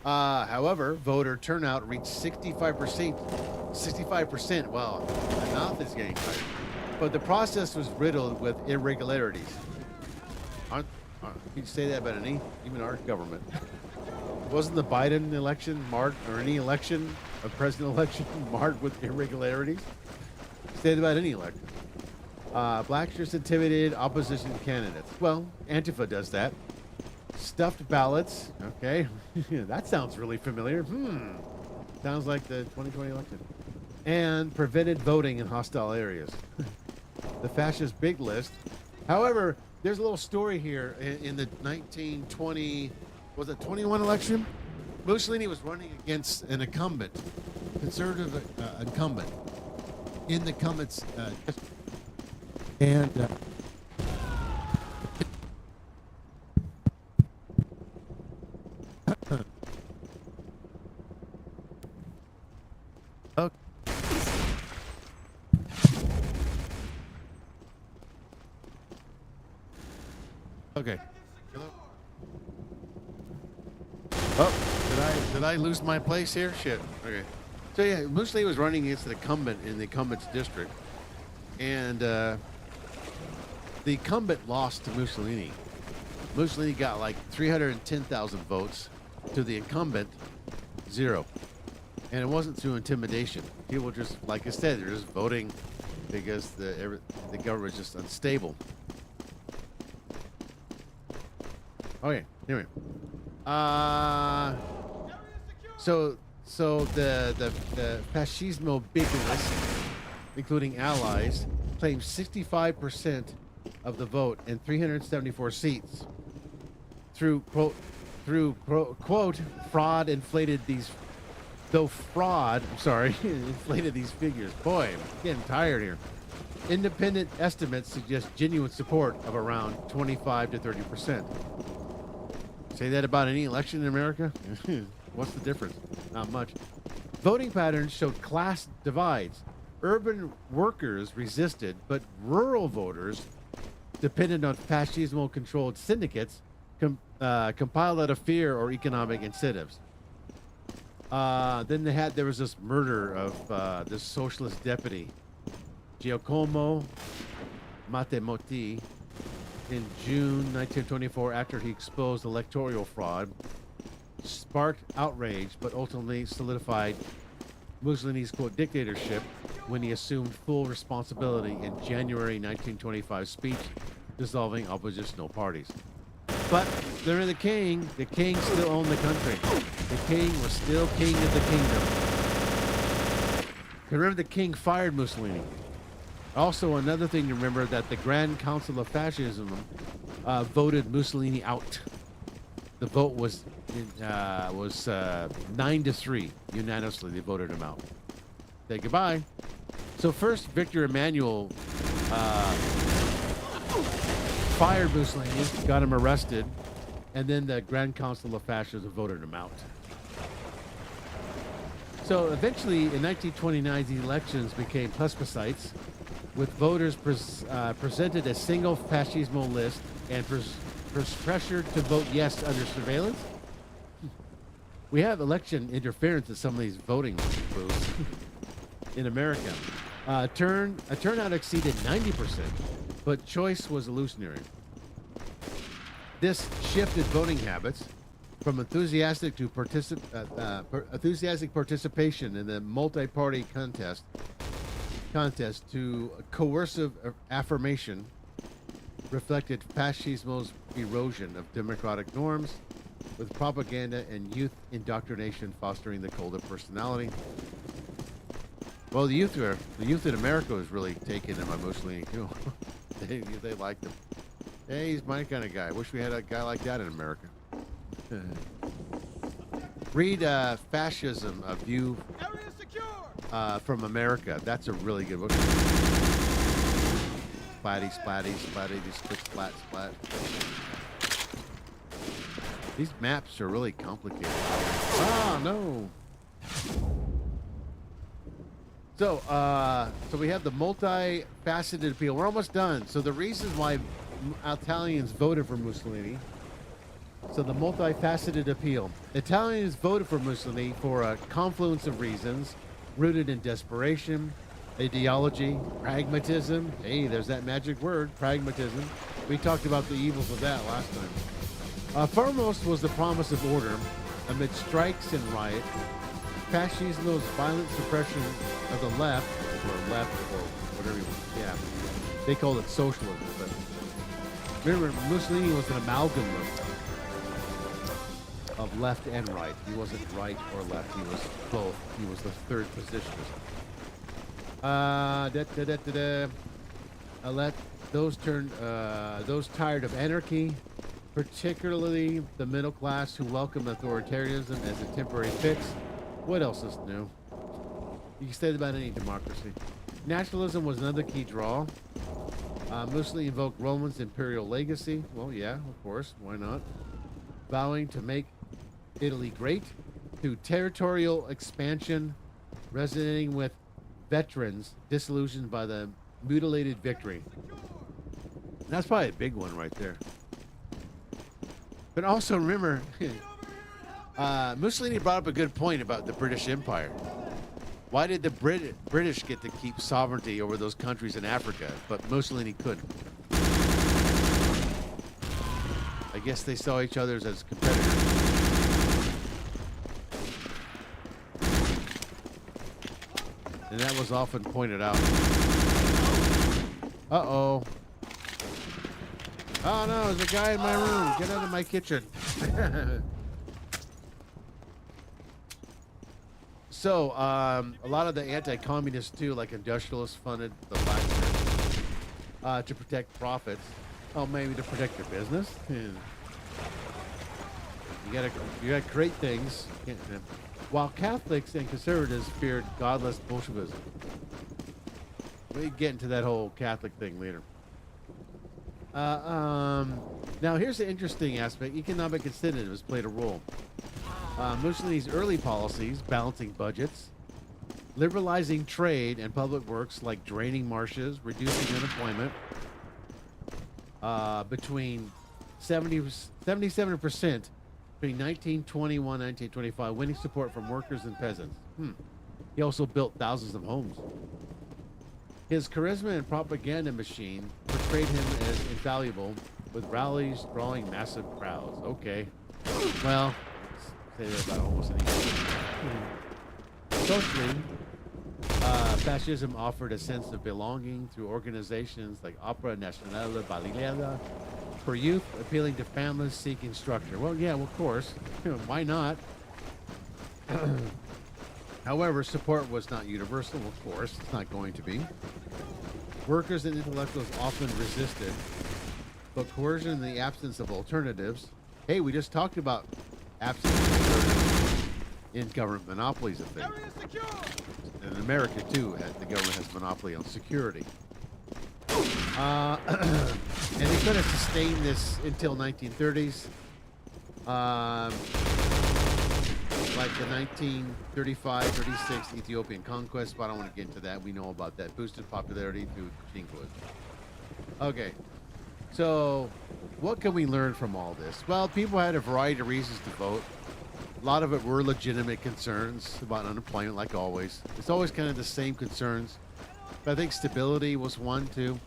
However, voter turnout reached 65%. 65%. Wow, my mouth is getting tired. But the process was riddled with irregularities. Can you say that about even our government? Wasn't the Biden election marked, or any election, a president election, marked with irregularities? Say that about any election. Blacks just intimidated opposition candidates. Well, Antifa does that. Stuffed ballots. Okay. That sounds really familiar. Sounds like the 2020 election. And prevented voting in hostile areas. The fascist big list. However, there's a little story here in the 1920, was it 21 election? Mussolini was running against an incumbent, conservative incumbent, in the incumbent's and okay. Hello? Oh, did I lose my place here? Shit. Okay. So yeah, Mussolini was running against the incumbent in the incumbent's district, and the incumbent lost to Mussolini. Mussolini got like 310,000 votes to the incumbent, 0. And it wasn't through intimidation. People just, like I said, they're just voting because the government is just unstable. Okay, anyway. Uh, so the fascismo biggest, including allies, claimed 65% of the vote and 374 seats through quote fraud inflated these inflated these figures. Boy, I'm getting tired here. Independent estimates suggest genuine support of around 25 to 30%. Say that about any election in America? What's the difference? Not much. Voting patterns showed class divides. Urban workers resisted, but rural voters, dependent on fascismo-controlled syndicates, compiled out of fear or economic incentives. Then there was this murder of this socialist deputy, Giacomo Mattemotti, in June 1924 after he exposed electoral fraud, sparked outrage, but ultimately solidified Mussolini's quote dictatorship when he assumed full responsibility in January 1925 speech dissolving oppositional parties. But during the king still owned the country. The king was still king of the kingdom. Remember, the king fired Mussolini. Also, another thing to remember that the Grand Council of Fascism voted Mussolini out. The vote was 9-3 unanimously. They voted him out. Say goodbye. So first, Victor Emmanuel fired Mussolini, got him arrested, and then the Grand Council of Fascism voted him out. So eventually, in 1929, the elections became plebiscites, with voters presented a single fascismo list and pressured to vote yes under surveillance. We have election interference at some of these voting booths in America. Turnout exceeded 90%, but choice was illusionary. This shifted voting habits from enthusiastic participation in the multi-party contest to coercive affirmation, reflected fascismo's erosion of democratic norms, with propaganda and youth indoctrination fostering the cult of personality. Well, the youth in America was really taken in by Mussolini too. they liked him. Hey, he's my kind of guy. Wish we had a guy like that in America. Read Fascism, A View from America. That's a really good book. Splatty, splatty, splatty, splat, splat. These maps are really complicated. Oh, no. So we have the multifaceted appeal. We're almost done. So the reasons why Italians voted for Mussolini. So the multifaceted appeal. Italians voted for Mussolini for a confluence of reasons rooted in desperation, ideology, pragmatism. Hey, there's that magic word, pragmatism. We talked about the evils of that last time. Foremost was the promise of order amid strikes and riot. Fascismo's violent suppression of the left, or whatever you want. Yeah, they called it socialism. But remember, Mussolini was an amalgam of left and right. He wasn't right or left. He was both. He was the third positionist. Those tired of anarchy, particularly the middle class who welcome authoritarianism as a temporary fix. What else is new? You can say that about any democracy. Nationalism was another key draw. Mussolini invoked Rome's imperial legacy. Well, yeah, of course. Why not? Vowing to make Italy great through territorial expansion, resonating with veterans disillusioned by the mutilated victory. That's probably a big one right there. But also remember, Mussolini brought up a good point about the British Empire. Why did the British get to keep sovereignty over those countries in Africa, but Mussolini couldn't? I guess they saw each other as competitors. And that was often pointed out. Uh-oh. Oh no, there's a guy in my room. Get out of my kitchen. So, a lot of the anti-communists too, like industrialists, funded the Black Church to protect profits. Oh, maybe to protect their business. You gotta create things. While Catholics and conservatives feared godless Bolshevism. We get into that whole Catholic thing later. Now here's the interesting aspect. Economic incentives played a role. Mussolini's early policies, balancing budgets, liberalizing trade and public works like draining marshes, reducing unemployment, between 77% between 1921 and 1925, winning support from workers and peasants. He also built thousands of homes. His charisma and propaganda machine portrayed him as infallible, with rallies drawing massive crowds. Okay. Well, say that about almost anything. Socially, fascism offered a sense of belonging through organizations like Opera Nacional Bailada for youth, appealing to families seeking structure. Well, yeah, well, of course. Why not? However, support was not universal, of course. It's not going to be. Workers and intellectuals often resisted, but coercion in the absence of alternatives. Hey, we just talked about absence of alternatives in government monopolies of things. And in America, too, the government has monopoly on security. And they could have sustained this until 1930s. Like the 1935-36 Ethiopian conquest, but I don't want to get into that. We know about that. Boosted popularity through influence. Okay, so what can we learn from all this? Well, people had a variety of reasons to vote. A lot of it were legitimate concerns about unemployment, like always. It's always kind of the same concerns. But I think stability was one, too.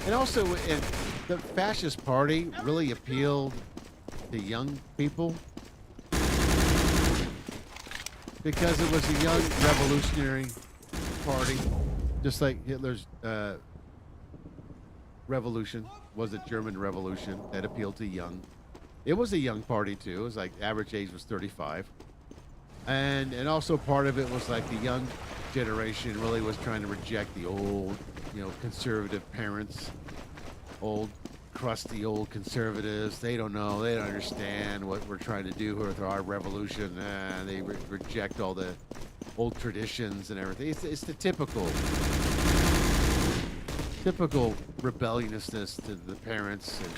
And also, the fascist party really appealed to young people, because it was a young revolutionary party, just like Hitler's revolution was a German revolution that appealed to young. It was a young party too. It was like average age was 35, and also part of it was like the young generation really was trying to reject the old, conservative parents, old crusty old conservatives. They don't know, they don't understand what we're trying to do with our revolution. They reject all the old traditions and everything. It's the typical rebelliousness to the parents, and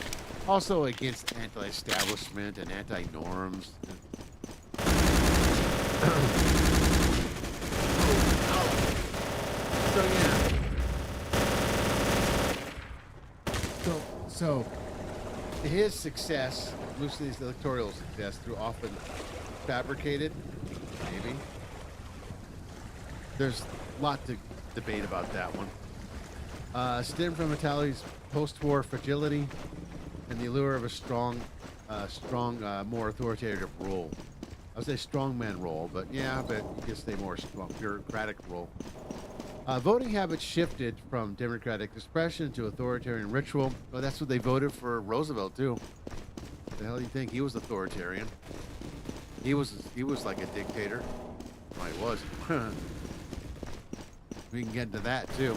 also against anti-establishment and anti-norms. So yeah. So, his success, Mussolini's electoral success, through often fabricated, maybe. There's a lot to debate about that one. Stemmed from Italy's post-war fragility and the allure of a strong, more authoritative role. I would say strongman role, but yeah, but you could say more strong, bureaucratic role. Voting habits shifted from democratic expression to authoritarian ritual. Well, that's what they voted for Roosevelt too. The hell do you think? He was authoritarian. He was like a dictator. Well, he was. We can get into that too.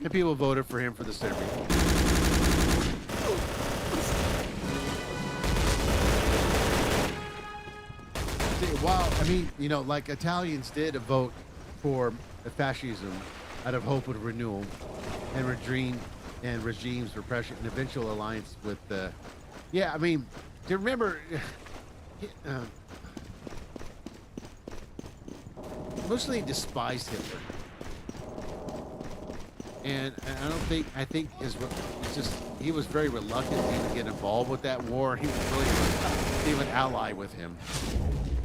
And people voted for him for the same reason. Wow, I mean, like Italians did vote for fascism out of hope of renewal and regime's repression and eventual alliance with do you remember Mussolini despised Hitler, and I think he was very reluctant to even get involved with that war. He was really even ally with him,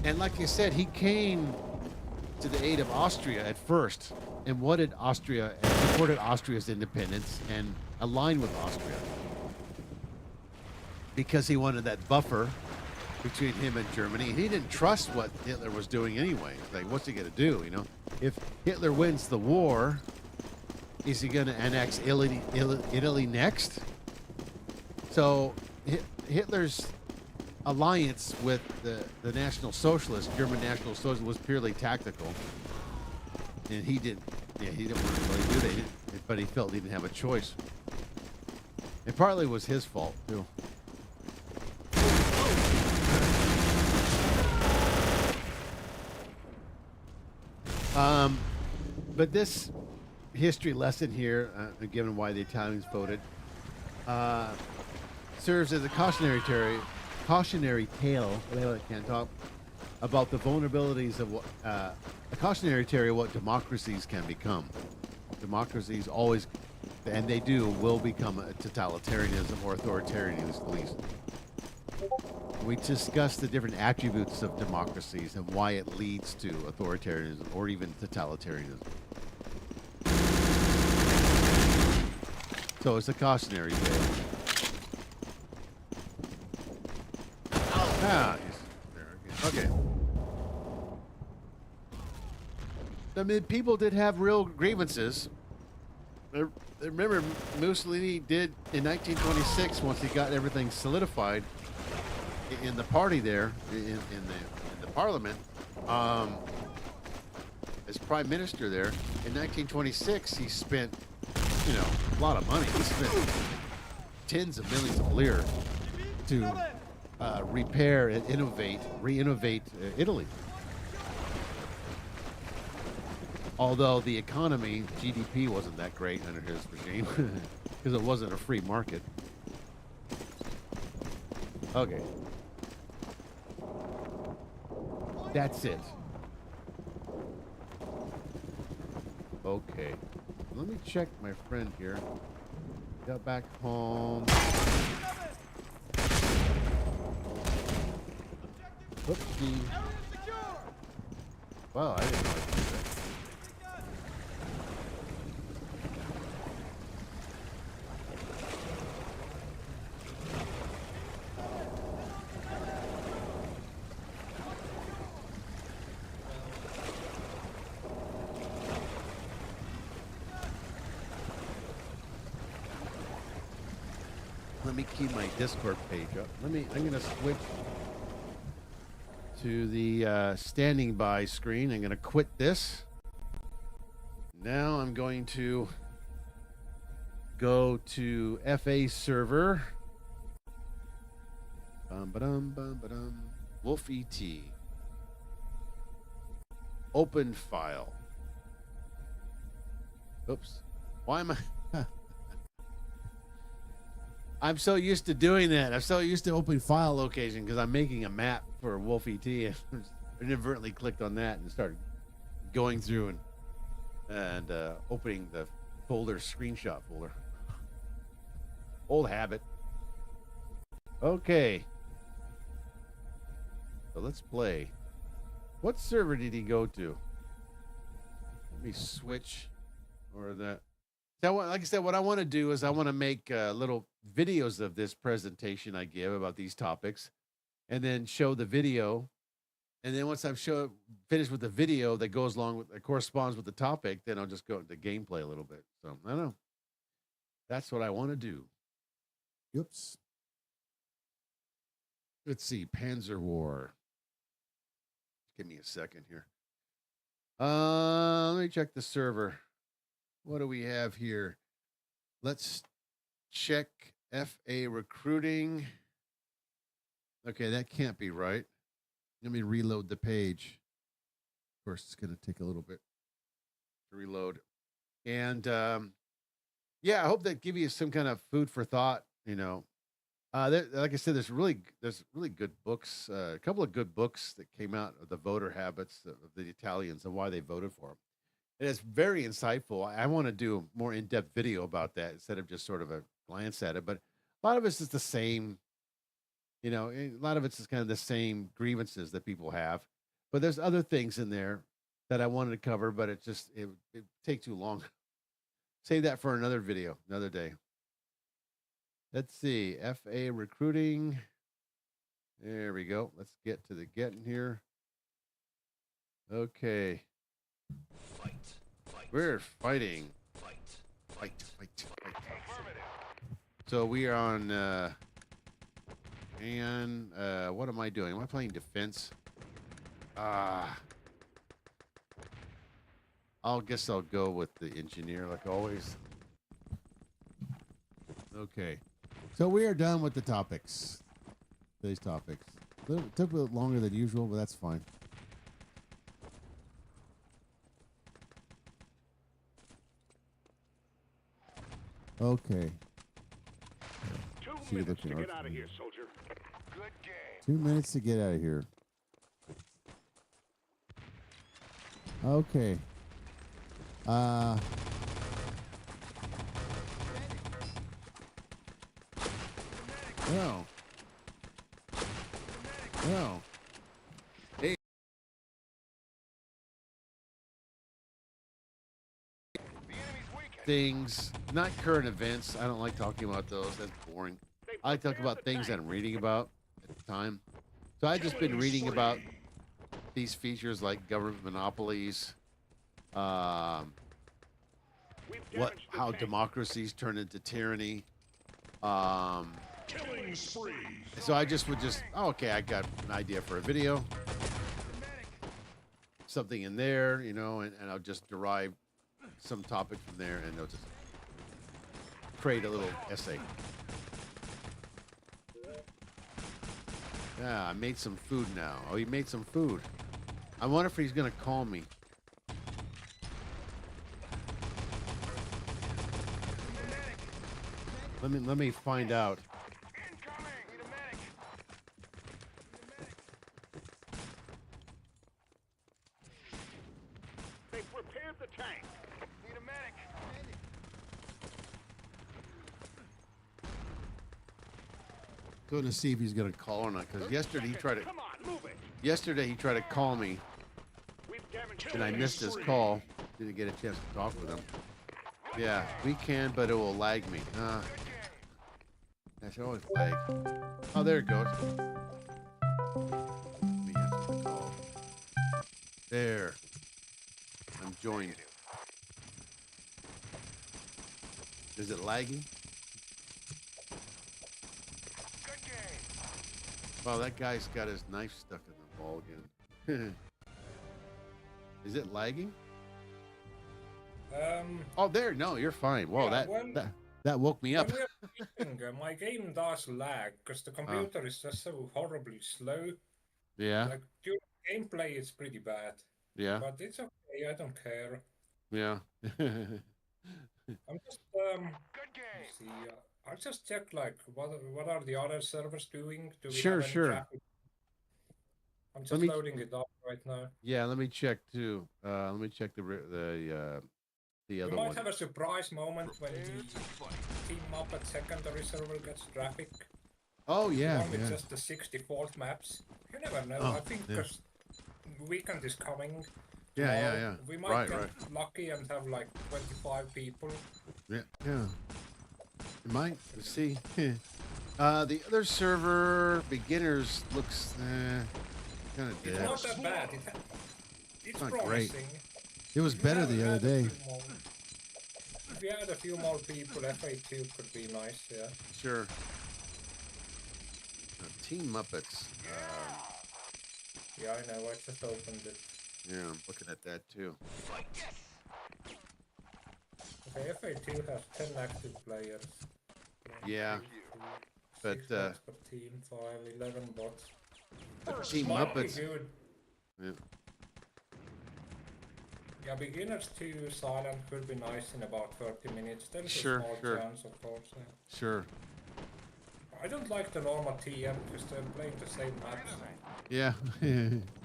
and like you said, he came to the aid of Austria at first, and wanted Austria and supported Austria's independence and aligned with Austria because he wanted that buffer between him and Germany. And he didn't trust what Hitler was doing anyway. Like, what's he gonna do? If Hitler wins the war, is he gonna annex Italy next? So Hitler's alliance with the National Socialists, German National Socialists, was purely tactical, and he didn't want to really do that, but he felt he didn't have a choice. It partly was his fault too. But this history lesson here, given why the Italians voted, serves as a cautionary tale. I can't talk about the vulnerabilities of a cautionary tale of what democracies can become. Democracies always, and they will become a totalitarianism or authoritarianism at least. We discussed the different attributes of democracies and why it leads to authoritarianism or even totalitarianism. So it's a cautionary tale. Okay. I mean, people did have real grievances. Remember, Mussolini did in 1926, once he got everything solidified in the party there, in the parliament, as prime minister there, in 1926, he spent, a lot of money. He spent tens of millions of lira to repair and re-innovate Italy. Although the economy, GDP, wasn't that great under his regime because it wasn't a free market. Okay. That's it. Okay. Let me check my friend here. Got back home. Whoopsie. Wow, I didn't know I could do that. Let me keep my Discord page up. I'm going to switch to the standing by screen. I'm going to quit this. Now I'm going to go to FA server. Wolf ET. Open file. Oops. Why am I... I'm so used to doing that. I'm so used to opening file location because I'm making a map for Wolf ET. I inadvertently clicked on that and started going through and opening the folder, screenshot folder. Old habit. Okay. So let's play. What server did he go to? Let me switch or that. So, like I said, what I want to do is I want to make little videos of this presentation I give about these topics, and then show the video. And then once I've finished with the video that goes along with, that corresponds with the topic, then I'll just go into gameplay a little bit. So I don't know. That's what I want to do. Oops. Let's see, Panzer War. Give me a second here. Let me check the server. What do we have here? Let's check FA recruiting. Okay, that can't be right. Let me reload the page. Of course, it's going to take a little bit to reload. And yeah, I hope that give you some kind of food for thought. Like I said, there's really good books. A couple of good books that came out of the voter habits of the Italians and why they voted for them. And it's very insightful. I want to do a more in-depth video about that instead of just sort of a glance at it. But a lot of it's just the same, a lot of it's just kind of the same grievances that people have. But there's other things in there that I wanted to cover, but it take too long. Save that for another video, another day. Let's see, FA recruiting. There we go. Let's get to the getting here. Okay. We're fighting. Fight. So we are on And what am I doing? Am I playing defense? I'll guess I'll go with the engineer like always. Okay. So we are done with the topics. Today's topics. It took a bit longer than usual, but that's fine. Okay. 2 minutes to get out of here, soldier. Good game. 2 minutes to get out of here. Okay. No. No. Hey. The enemy's weakened. Things, not current events. I don't like talking about those. That's boring. I like talking about things that I'm reading about at the time. So I've just been reading about these features like government monopolies, how democracies turn into tyranny. Killing spree. So I just would just, oh, okay, I got an idea for a video, something in there, you know, and I'll just derive some topic from there, and I'll just create a little essay. Yeah, I made some food now. Oh, he made some food. I wonder if he's gonna call me. Let me find out. Incoming. Need a medic. They've repaired the tank. Need a medic. Going to see if he's gonna call or not, because yesterday he tried to. Come on, move it. Yesterday he tried to call me, We've damaged and I missed his call. Didn't get a chance to talk with him. Yeah, we can, but it will lag me. I should always lag. Oh, there it goes. Let me answer the call. There. I'm joined. Is it lagging? Good game. Oh, that guy's got his knife stuck in the wall again. Is it lagging? Oh, there. No, you're fine. Whoa, Yeah, that woke me up. when we are playing, my game does lag because the computer is just so horribly slow. Yeah, Like during gameplay, it's pretty bad, yeah, but it's okay. I don't care. yeah. I'm just Good game. let's see. I'll just check like what are the other servers doing? Do we Sure, have any sure. traffic? I'm Let just me- loading it up right now. Yeah, let me check too. Let me check the We other might one. have a surprise moment when the Team Muppet secondary server gets traffic. Oh yeah, One with yeah. just the 6 default maps. You never know. Oh, I think yeah. because weekend is coming. Yeah, yeah, tomorrow, yeah. We might Right, get right. lucky and have like 25 people. Yeah, yeah. It might. Let's see. The other server, beginners, looks kind of It's dead. not that bad. It's not promising. great. It was If better we the had other a day. few more- If we had a few more people, FA2 could be nice, yeah. Sure. Team Muppets. Yeah, I know, I just opened it. Yeah, I'm looking at that too. Okay, FA2 has 10 active players. Yeah, but, 6 bots per team, 5, 11 bots. Team Might be Muppets. good. Yeah. Yeah, beginners to silent could be nice in about 30 minutes. There's Sure, a small sure. chance, of course. Yeah. Sure. I don't like the normal TM because they're playing the same maps. Yeah.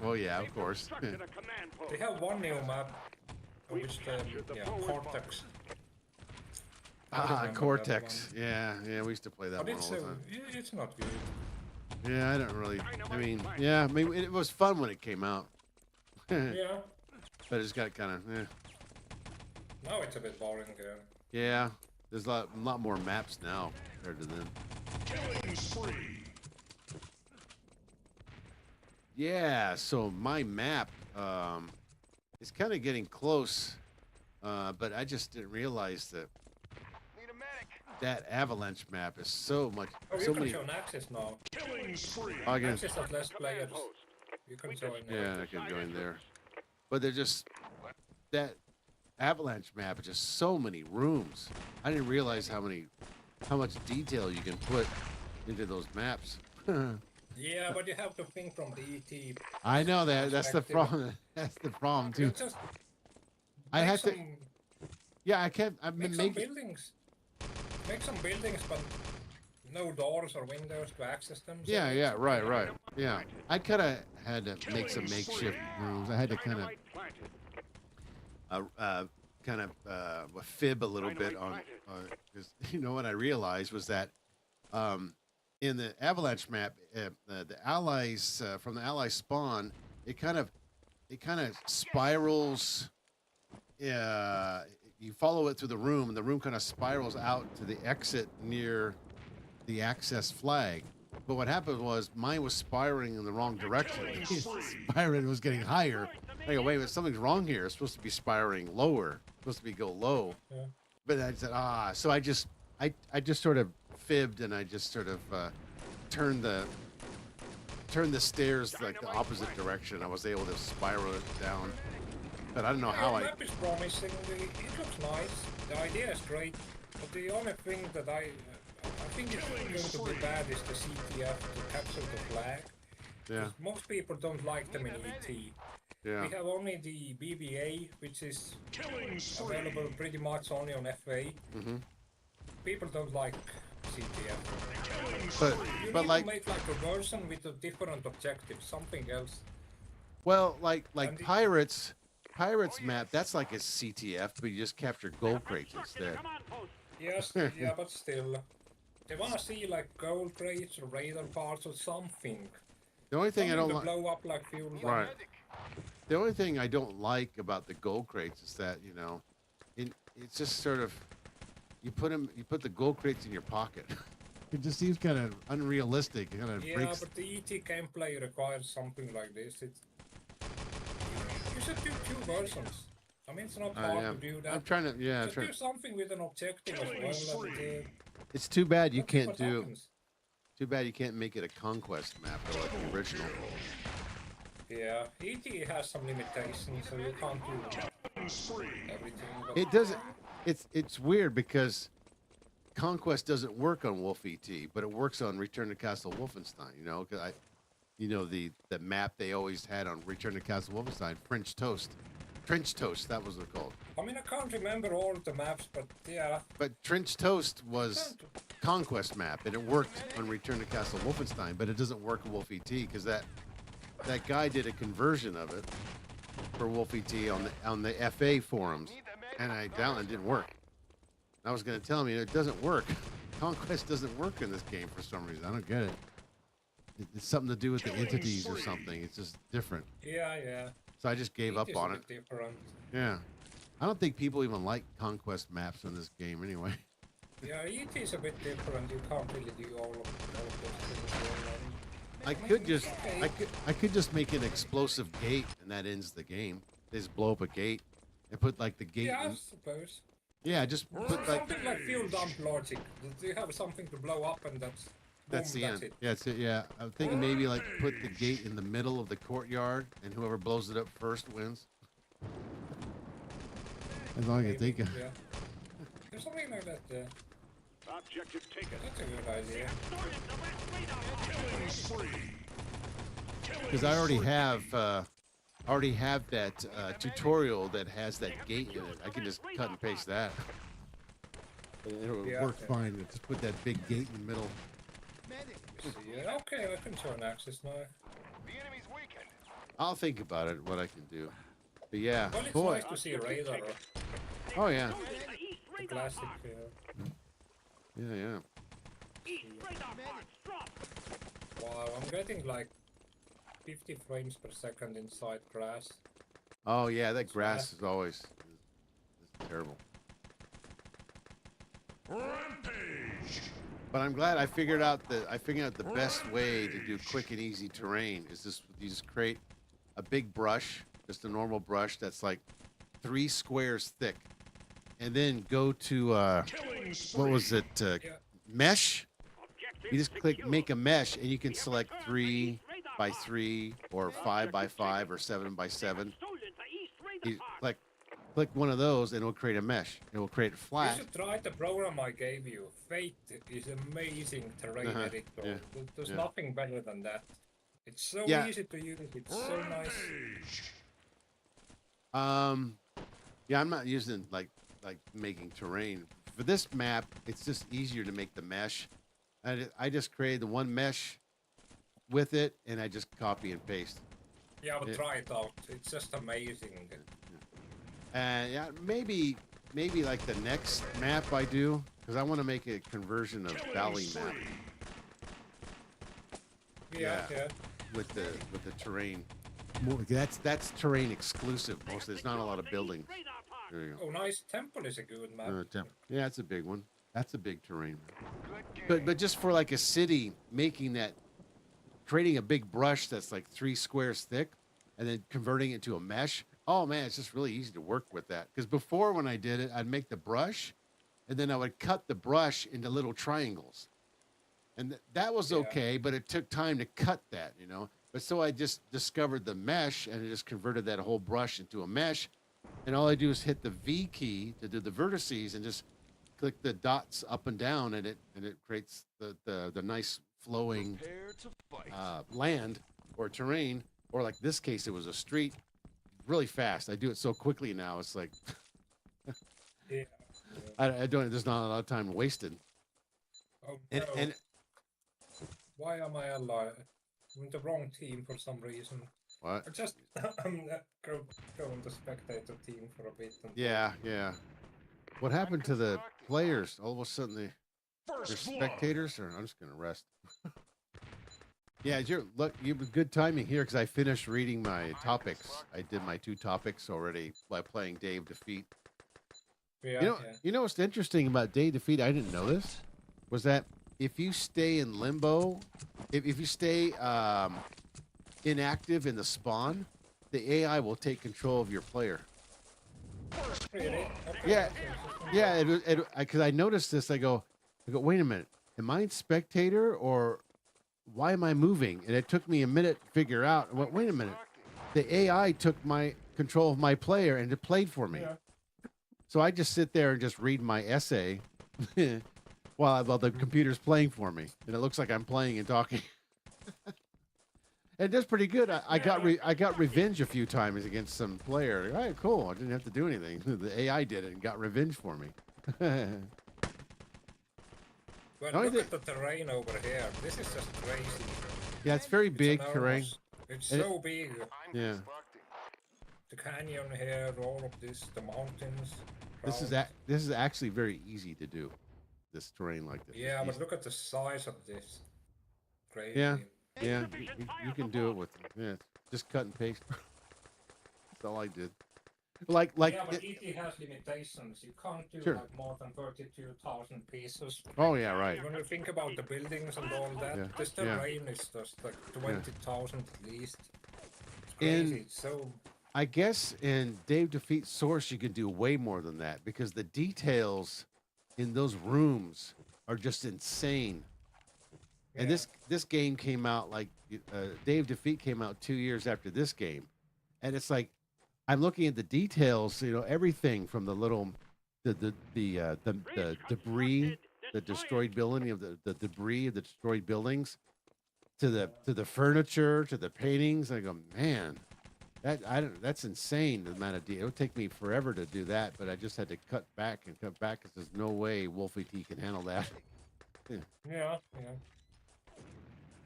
Well, yeah, of course. Constructed a command post. They have one new map, We've which captured the yeah, forward Cortex. I remember that Cortex. one. Yeah, yeah, we used to play that But one it's all the time. it's not good. Yeah, I don't really. I mean, yeah, maybe it was fun when it came out, but Yeah, it's got kind of. now it's a bit boring there. Yeah, there's a lot more maps now compared to then. Killing spree. Yeah, so my map is kind of getting close, but I just didn't realize that Need a medic. that avalanche map is so much, Oh, you so can many. join Access now. I can, Access has less players. You can join. yeah, I can join there. But they're just that avalanche map is just so many rooms. I didn't realize how much detail you can put into those maps. Yeah, but you have to think from the ET. I know that. That's the perspective. problem. That's the problem You too. just I make had to. some, Yeah, I can't. I've make been some making. buildings. Make some buildings, but no doors or windows to access them. so Yeah, it's yeah, okay. right, right. Yeah, I kind of had to make some makeshift rooms. I had to kind of, fib a little bit on, because you know what I realized was that, in the avalanche map, the allies from the ally spawn, it kind of spirals. You follow it through the room, and the room kind of spirals out to the exit near the access flag. But what happened was mine was spiraling in the wrong direction. Spiraling was getting higher. I go, wait a minute, something's wrong here. It's supposed to be spiraling lower. It's supposed to be go low. Yeah. But I said, so I just sort of fibbed, and I just sort of turned the stairs like the opposite direction. I was able to spiral it down. But I don't know how The I. map is promising. It looks nice. The idea is great. But the only thing that I think it's going to be bad is the CTF to capture the flag. Yeah, 'Cause most people don't like them in ET. yeah. We have only the BBA, which is available pretty much only on FA. Hmm. People don't like CTF. But You but need like, to make like a version with a different objective, something else. well, like And the- Pirates map. That's like a CTF, but you just capture gold crates instead. Yes, yeah, but still. They wanna see like gold crates or radar parts or something. The only thing I don't Something to like. blow up like fuel. Right. The only thing I don't like about the gold crates is that, you know, it's just sort of you put the gold crates in your pocket. It just seems kind of unrealistic. It kind of Yeah, breaks. but the ET gameplay requires something like this. You should do two versions. I mean, it's not hard Yeah. to do that. I'm trying to. Yeah, I'm Just trying. do something with an objective as well. And, It's too bad you let's see can't what do. happens. Too bad you can't make it a conquest map like the original. Yeah, ET has some limitations, so you can't do everything. But It doesn't. It's weird because conquest doesn't work on Wolf ET, but it works on Return to Castle Wolfenstein. You know, 'cause the map they always had on Return to Castle Wolfenstein, French Toast, Trench Toast. That was what it called. I mean, I can't remember all the maps, but yeah. But Trench Toast was conquest map, and it worked on Return to Castle Wolfenstein, but it doesn't work on Wolf ET because that guy did a conversion of it for Wolf ET on the FA forums, and I downloaded it. Didn't work. I was going to tell him, it doesn't work. Conquest doesn't work in this game for some reason. I don't get it. It's something to do with the entities or something. It's just different. Yeah, yeah. So I just gave ET up is on a it. bit different. Yeah. I don't think people even like conquest maps in this game anyway. Yeah, ET is a bit different. You can't really do all of those things. I could just I could just make an explosive gate and that ends the game. They just blow up a gate and put like the gate. Yeah, I in- suppose. yeah, just put like Something like fuel dump logic. You have something to blow up and that's that's boom, the that's end. it. Yeah, that's it. Yeah, I'm thinking maybe like put the gate in the middle of the courtyard and whoever blows it up first wins. As long as you think. Yeah. There's something like that. Objective taken. That's a good idea. Because I already have that tutorial that has that gate in it. I can just cut and paste that. It'll Yeah, work okay. fine. Just put that big gate in the middle. Yeah, okay, I can join Access now. The enemy's weakened. I'll think about it, what I can do. But yeah, Well, it's boy. nice to see a radar. Oh yeah, The classic. yeah. Wow, I'm getting like 50 frames per second inside grass. Oh yeah, that grass is always it's terrible. But I'm glad I figured out the best way to do quick and easy terrain is this. You just create a big brush, just a normal brush that's like 3 squares thick, and then go to what was it? Yeah. Mesh. You just click make a mesh, and you can select 3 by 3 or 5 by 5 or 7 by 7. You click one of those, and it will create a mesh. It will create it You flat. should try the program I gave you. Fate is amazing terrain editor. Yeah. There's Yeah. nothing better than that. It's so Yeah. easy to use. It's so nice. Yeah, I'm not using like making terrain for this map. It's just easier to make the mesh. I just created the one mesh with it, and I just copy and paste. Yeah, but Yeah. try it out. It's just amazing. And yeah, maybe like the next map I do, because I want to make a conversion of Valley map Yeah. with the terrain. That's terrain exclusive. Mostly, there's not a lot of buildings. There you go. Oh, nice. Temple is a good map. Yeah, it's a big one. That's a big terrain. But just for like a city, creating a big brush that's like 3 squares thick, and then converting it to a mesh. Oh man, it's just really easy to work with that. Because before, when I did it, I'd make the brush, and then I would cut the brush into little triangles, and that was okay. But it took time to cut that, you know. But so I just discovered the mesh, and I just converted that whole brush into a mesh. And all I do is hit the V key to do the vertices, and just click the dots up and down, and it creates the nice flowing land or terrain, or like this case, it was a street, really fast. I do it so quickly now. It's like Yeah. I don't. There's not a lot of time wasted. Oh, no. And Why am I alive? I'm in the wrong team for some reason. what? I just go on the spectator team for a bit. And Yeah. What happened to the players? All of a sudden they're spectators, or I'm just gonna rest. Yeah, you have good timing here because I finished reading my topics. I did my 2 topics already by playing Dave Defeat. Yeah. You know what's interesting about Dave Defeat? I didn't know this. Was that if you stay in limbo, if you stay inactive in the spawn, the AI will take control of your player. Really? Yeah. Yeah, because I noticed this. I go, wait a minute. Am I in spectator, or why am I moving? And it took me a minute to figure out. I went, wait a minute. The AI took my control of my player and it played for me. Yeah. So I just sit there and just read my essay while the computer's playing for me, and it looks like I'm playing and talking. It does pretty good. I got revenge a few times against some player. All right, cool. I didn't have to do anything. The AI did it and got revenge for me. But No, look at the terrain over here. This is just crazy. Yeah, it's very big enormous. terrain. It's And so big. Yeah. The canyon here, all of this, the mountains. This is actually very easy to do. This terrain like this. Yeah, It's but easy. look at the size of this. Crazy. Yeah. Yeah, you can do it with just cut and paste. That's all I did. Like yeah, but ET has limitations. You can't do Sure. like more than 32,000 pieces. oh yeah, right. When you think about the buildings and all that, Yeah. this Yeah. terrain is just like 20,000 at least. It's In- crazy. So I guess in Dave Defeat Source you can do way more than that, because the details in those rooms are just insane. And yeah. this game came out like Dave Defeat came out 2 years after this game, and it's like I'm looking at the details. You know, everything from the little the debris, the destroyed building of the debris of the destroyed buildings, to the furniture, to the paintings. I go, man, that's insane. The amount of detail. It would take me forever to do that, but I just had to cut back because there's no way Wolfie T can handle that. Yeah.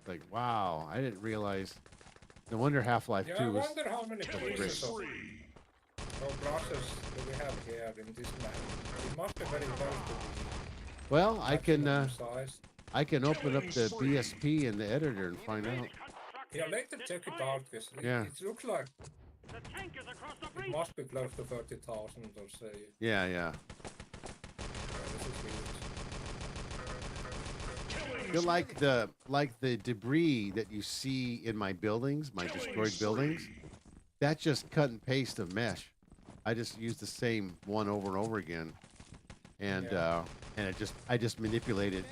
Like, wow, I didn't realize. No wonder Half-Life Yeah, 2 I was. wonder how many great. pieces of brushes do we have here in this map. It must be very close to Well, I can size. I can open up the BSP in the editor and find out. Yeah, later check it out, because Yeah. it looks like it must be close to 30,000 or say. Yeah. Yeah, this is huge. You're like the debris that you see in my buildings, my destroyed buildings. That's just cut and paste of mesh. I just use the same one over and over again, and and I just manipulate it,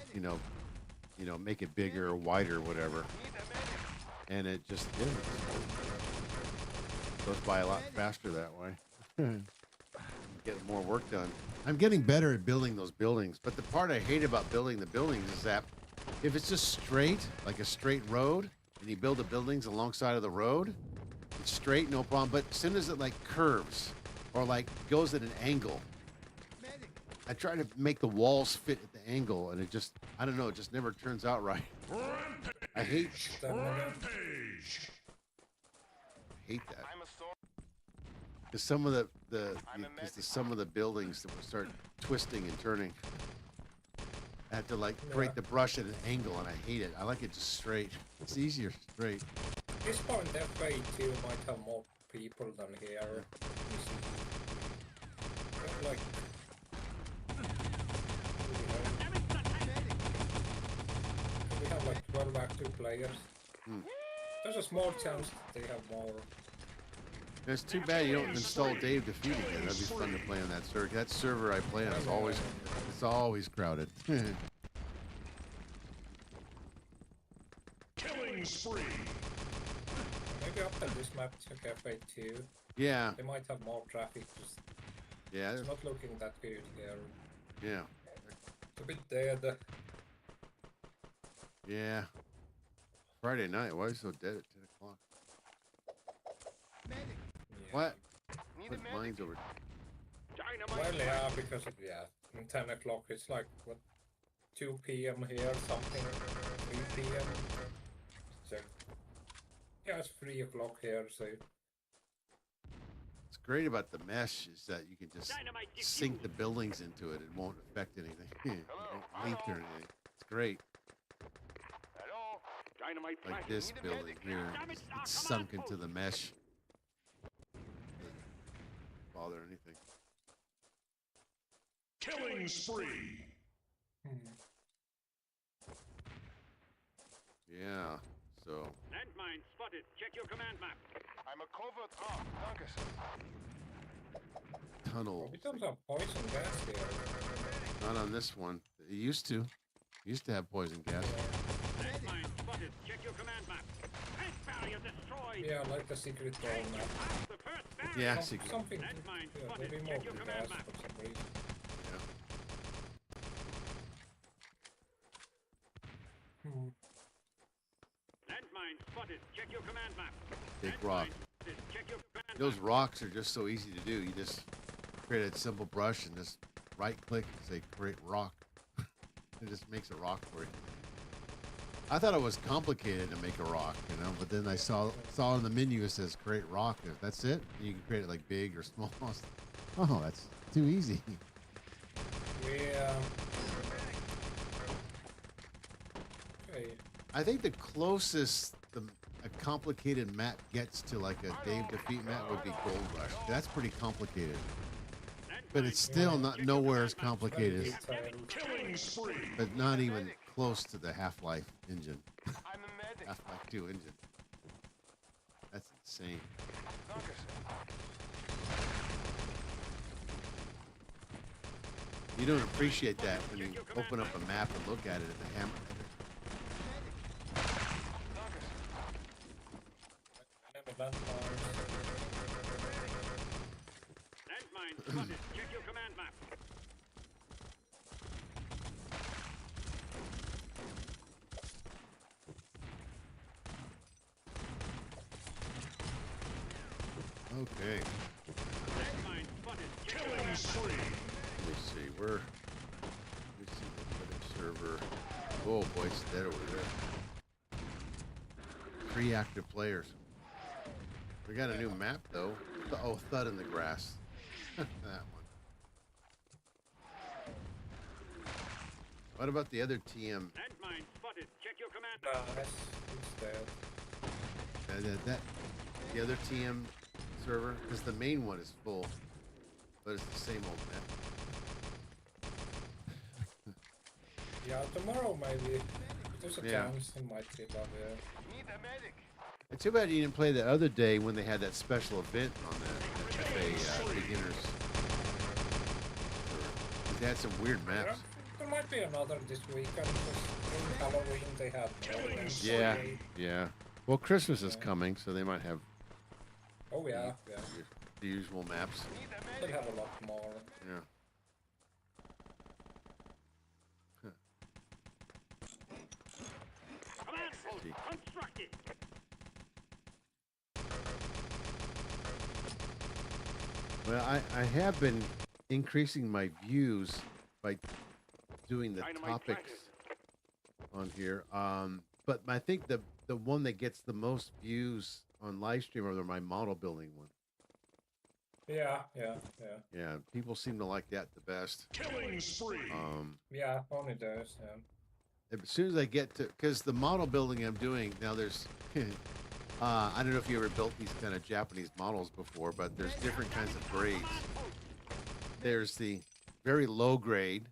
make it bigger or wider or whatever, and it just goes by a lot faster that way. Get more work done. I'm getting better at building those buildings, but the part I hate about building the buildings is that if it's just straight, like a straight road, and you build the buildings alongside of the road, it's straight, no problem. But as soon as it like curves or like goes at an angle, I try to make the walls fit at the angle, and it just, I don't know, it just never turns out right. I hate that. Because some of the buildings that will start twisting and turning. I have to like create the brush at an angle, and I hate it. I like it just straight. It's easier straight. This point FA2 might have more people than here. Like, we have like 12 active players. There's a small chance that they have more. It's too bad you don't install Dave Defeat again. That'd be fun to play on that server. That server I play on is always crowded. Killing spree. Maybe after this map, check FA2. Yeah. They might have more traffic. Yeah. It's not looking that good here. Yeah. It's a bit dead. Yeah. Friday night. Why is it so dead at 10 o'clock? Yeah. What? Put mines over. Well, yeah, because of, in 10 o'clock, it's like, what, 2 p.m. here, something, 3 p.m. So, yeah, it's 3 o'clock here, so. What's great about the mesh is that you can just sink the buildings into it. It won't affect anything. It won't leak or anything. It's great. Like this building here, it's sunk into the mesh. Doesn't bother anything. Killing spree. Yeah, so. Landmine spotted. Check your command map. I'm a covert arm. Danke, sir. Tunnel. We don't have poison gas here. Not on this one. It used to. It used to have poison gas. Landmine spotted. Check your command map. First barrier destroyed. Yeah, like the secret door map. The first barrier. Yeah, secret. Something. Landmine Yeah, spotted. maybe more Check your command gas map. for some reason. Landmine spotted. Check your command map. Big rock. Check your command Those rocks are just so easy to do. You just create a simple brush and just right click and say create rock. It just makes a rock for you. I thought it was complicated to make a rock, but then I saw in the menu it says create rock. If that's it, you can create it like big or small. Oh, that's too easy. Yeah. Okay. I think the closest a complicated map gets to like a Dave Defeat map would be Gold Rush. That's pretty complicated. But it's still not nowhere as complicated as, but not even close to the Half-Life engine. Half-Life 2 engine. That's insane. You don't appreciate that when you open up a map and look at it at the hammer. Landmine spotted. Check your command map. Okay. Landmine spotted. Check your command map. Let me see. Let me see the server. Oh boy, it's dead over there. 3 active players. We got a new map though. Oh, Thud in the Grass. That one. What about the other TM? Landmine spotted. Check your command map. It's dead. The other TM server? Because the main one is full. But it's the same old map. Yeah, tomorrow maybe. There's a Yeah. chance it might get up there. Need a medic. It's too bad you didn't play the other day when they had that special event on the FA beginners. They had some weird maps. There There might be another this weekend, because in Halloween they had more events. Yeah, yeah. Well, Christmas is Yeah. coming, so they might have Oh yeah, yeah. the usual maps. They'll have a lot more. Yeah. Command post constructed. Well, I have been increasing my views by doing the Dynamite topics planted. on here. But I think the one that gets the most views on live stream are my model building one. Yeah. Yeah, people seem to like that the best. Killing spree. Yeah, only those, yeah. As soon as I get to, because the model building I'm doing now, there's, I don't know if you ever built these kind of Japanese models before, but there's different kinds of grades. There's the very low grade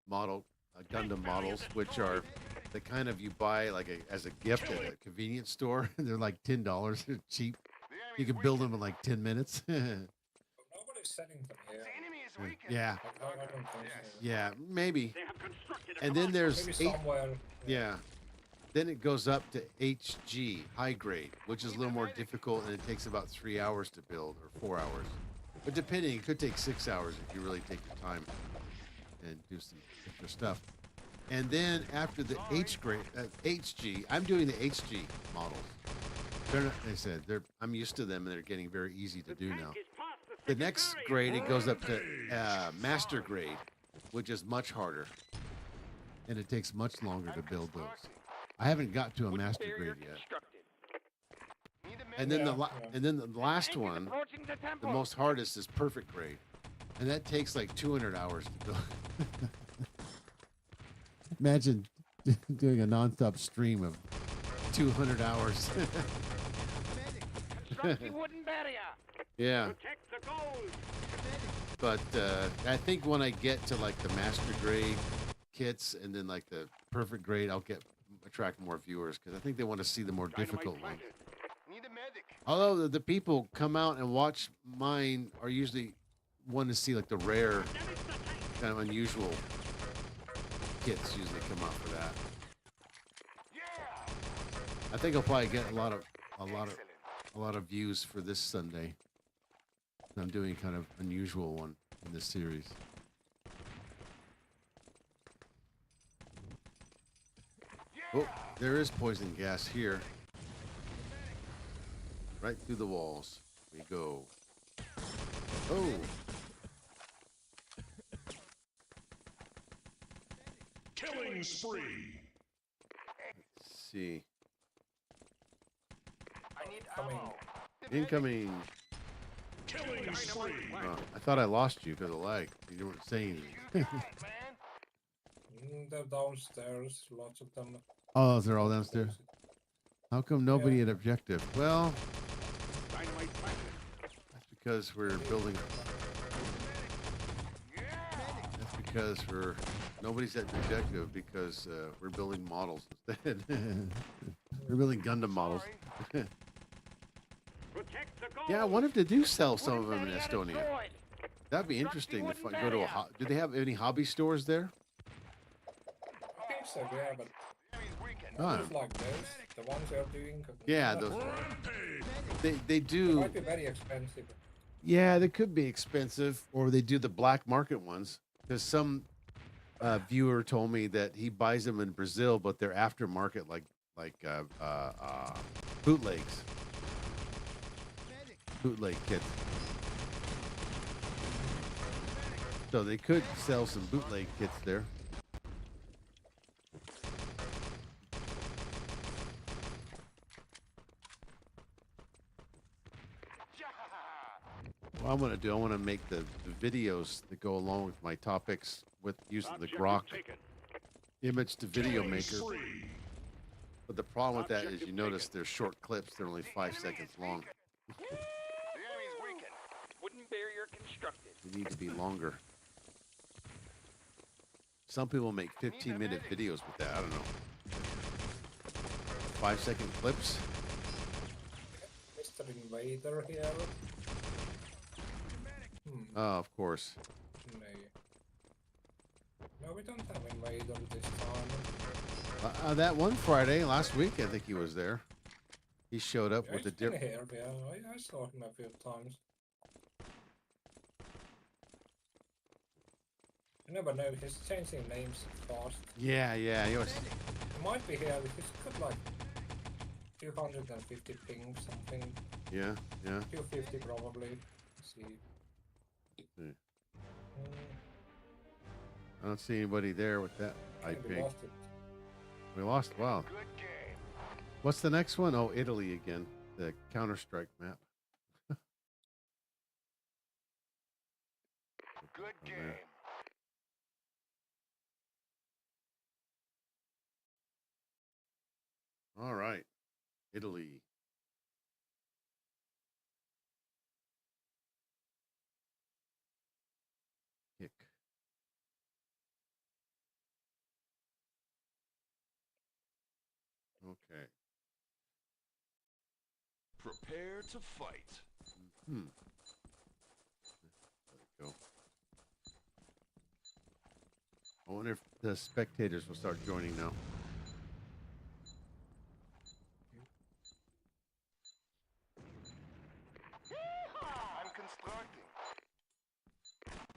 model, Gundam models, which are the kind of you buy like as a gift at a convenience store. They're like $10. They're cheap. You can build them in like 10 minutes. Nobody's selling them here. Yeah, I don't think so. yeah, maybe. They have constructed a And then there's Maybe somewhere. yeah. Then it goes up to HG, high grade, which is a little more difficult, and it takes about 3 hours to build, or 4 hours. But depending, it could take 6 hours if you really take your time and do some extra stuff. And then after the H grade, HG, I'm doing the HG models. They're not, they said I'm used to them, and they're getting very easy to do now. The next grade, it goes up to master grade, which is much harder, and it takes much longer to build those. I haven't got to a master grade yet. And then the last one, the most hardest, is perfect grade, and that takes like 200 hours to build. Imagine doing a nonstop stream of 200 hours. wooden barrier. Yeah. Protect the gold. But I think when I get to like the master grade kits and then like the perfect grade, I'll attract more viewers, because I think they want to see the more difficult ones. Although the people come out and watch mine are usually want to see like the rare, kind of unusual kits usually come out for that. I think I'll probably get a lot of views for this Sunday. I'm doing kind of unusual one in this series. Oh, there is poison gas here. Right through the walls we go. Oh. Killing spree. Let's see. I need Coming. Incoming. Killing spree. I thought I lost you because of lag. You weren't saying anything. They're downstairs, lots of them. Oh, they're all downstairs. How come nobody at objective? Well, Dynamite planted. that's because we're building. That's because nobody's at objective because we're building models instead. We're building Gundam models. Protect the gold. Yeah, I wonder if they do sell some of them in Estonia. That'd be interesting if I go to a. Do they have any hobby stores there? I think so, yeah, but Ah, just like those, the ones they're doing. yeah, those. They do. Might be very expensive. Yeah, they could be expensive, or they do the black market ones. Because some viewer told me that he buys them in Brazil, but they're aftermarket, like bootlegs, bootleg kits. So they could sell some bootleg kits there. What I'm gonna do, I want to make the videos that go along with my topics with using the Grok image to video maker. But the problem with that is, you notice they're short clips; they're only 5 seconds long. Wooden barrier constructed. They need to be longer. Some people make 15-minute videos with that. I don't know. 5-second clips. Mr. Invader here. Oh, of course. No. No, we don't have Invader this time. That one Friday last week, I think he was there. He showed up Yeah, with he's a been dip. here, yeah. I saw him a few times. You never know, he's changing names fast. Yeah, he was. He might be here, he's got like 250 ping something. Yeah. 250 probably. Let's see. Hmm. Mm, I don't see anybody there with that high we ping. lost it. We lost. Wow. Good game. What's the next one? Oh, Italy again. The Counter-Strike map. Good From there. game. All right. Italy. Kick. Okay. Prepare to fight. Let it go. I wonder if the spectators will start joining now. I'm constructing.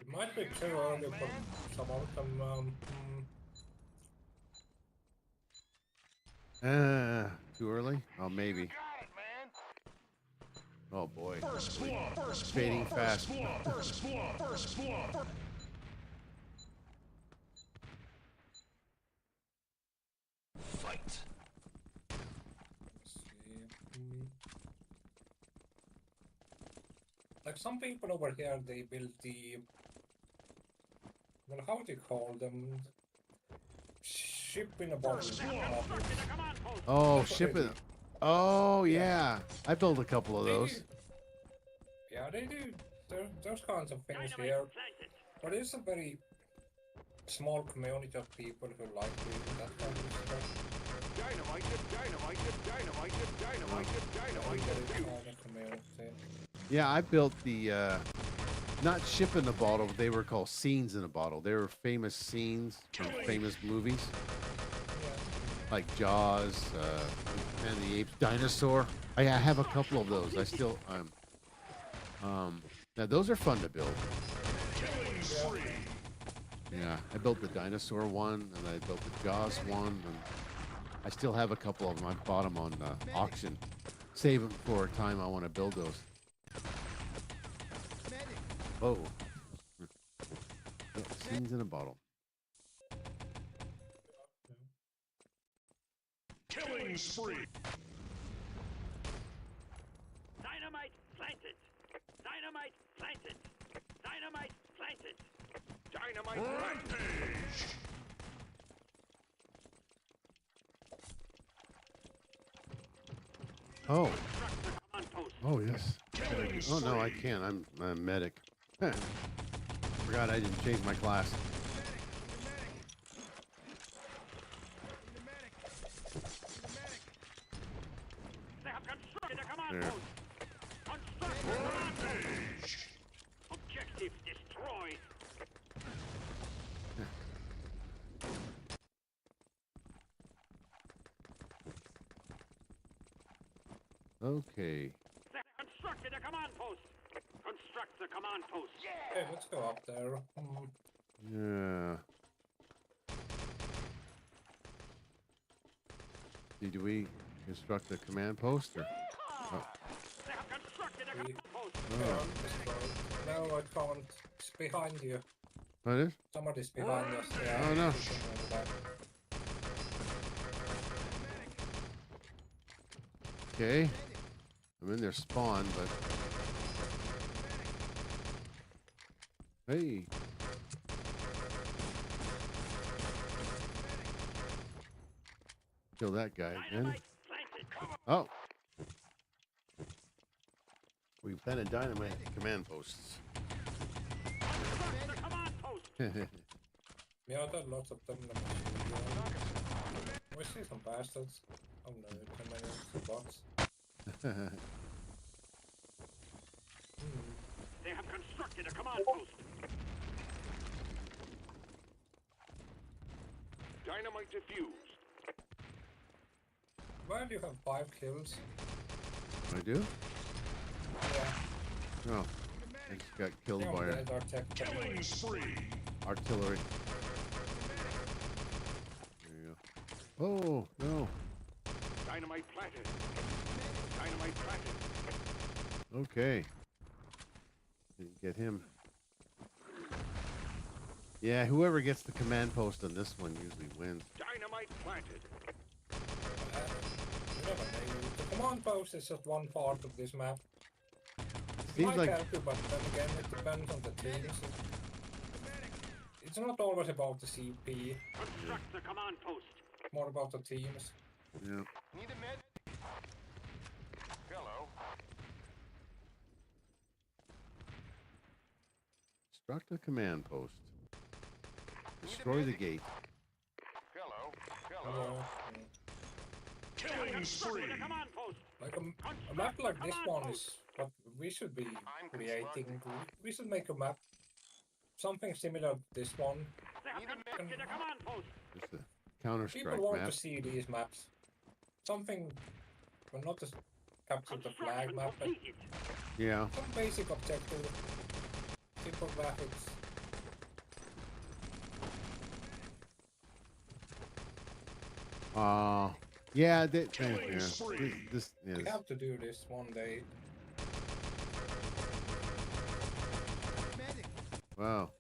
It might be too early for some of them. Too early? Oh, maybe. Got it, man. Oh boy. First Fading fast. First blood. Fight. Let's see. Like some people over here, they build the. Well, how do you call them? Ship in a bottle. Oh, ship it. Oh, yeah. I built a couple of those. Yeah, they do. Those kinds of things here. But it's a very small community of people who like doing that kind of stuff. Dynamite. Very small community. Yeah, I built the, not ship in a bottle, but they were called scenes in a bottle. They were famous scenes from famous movies. Yeah. Like Jaws, and the Apes, Dinosaur. I have a couple of those. I still, now those are fun to build. Yeah, I built the dinosaur one, and I built the Jaws one, and I still have a couple of them. I bought them on auction. Save them for a time I want to build those. Whoa. Yeah, scenes in a bottle. Killing spree. Dynamite planted. Dynamite planted. Dynamite planted. Dynamite. Rampage. Oh. On post. Oh, yes. Oh, no, I can't. I'm a medic. Forgot I didn't change my class. They have constructed a command There. post. Construct a command post. Objective destroyed. Okay. They have constructed a command post. Construct the command post. Hey, let's go up there. Yeah. Did we construct a command post? Or? Oh. They have constructed a command post. Destroyed. No, I can't. It's behind you. What is? Somebody's behind us. Yeah. Oh, no. Okay. I'm in their spawn, but... Hey. Kill that guy again. Dynamite planted. Oh. We planted dynamite at command posts. Construct the command post. Yeah, there are lots of them. We see some bastards. Oh no, come in, some bots. They have constructed a command post. Dynamite defused. Well, you have 5 kills. I do? Yeah. Oh. I just got killed Yeah, by dead or tech. Killing spree. artillery. There you go. Oh, no. Dynamite planted. Dynamite planted. Okay. Didn't get him. Yeah, whoever gets the command post on this one usually wins. Dynamite planted. You never know. The command post is just one part of this map. Seems Might like help you, but then again, it depends on the teams. It's not always about the CP, Construct the command post. more about the teams. yeah. Need a med? Hello. Construct the command post. Destroy the gate. Hello. Hello. Killing spree. The command post. Like a map like this one is what we should be creating. We should make a map, something similar to this one. They have constructed a command post. Just a Counter-Strike People want map. to see these maps. Something, well, not just capture the flag Construction map, but completed. Yeah. some basic objective, simple graphics. Yeah, Killing spree. this We is. have to do this one day. Wow.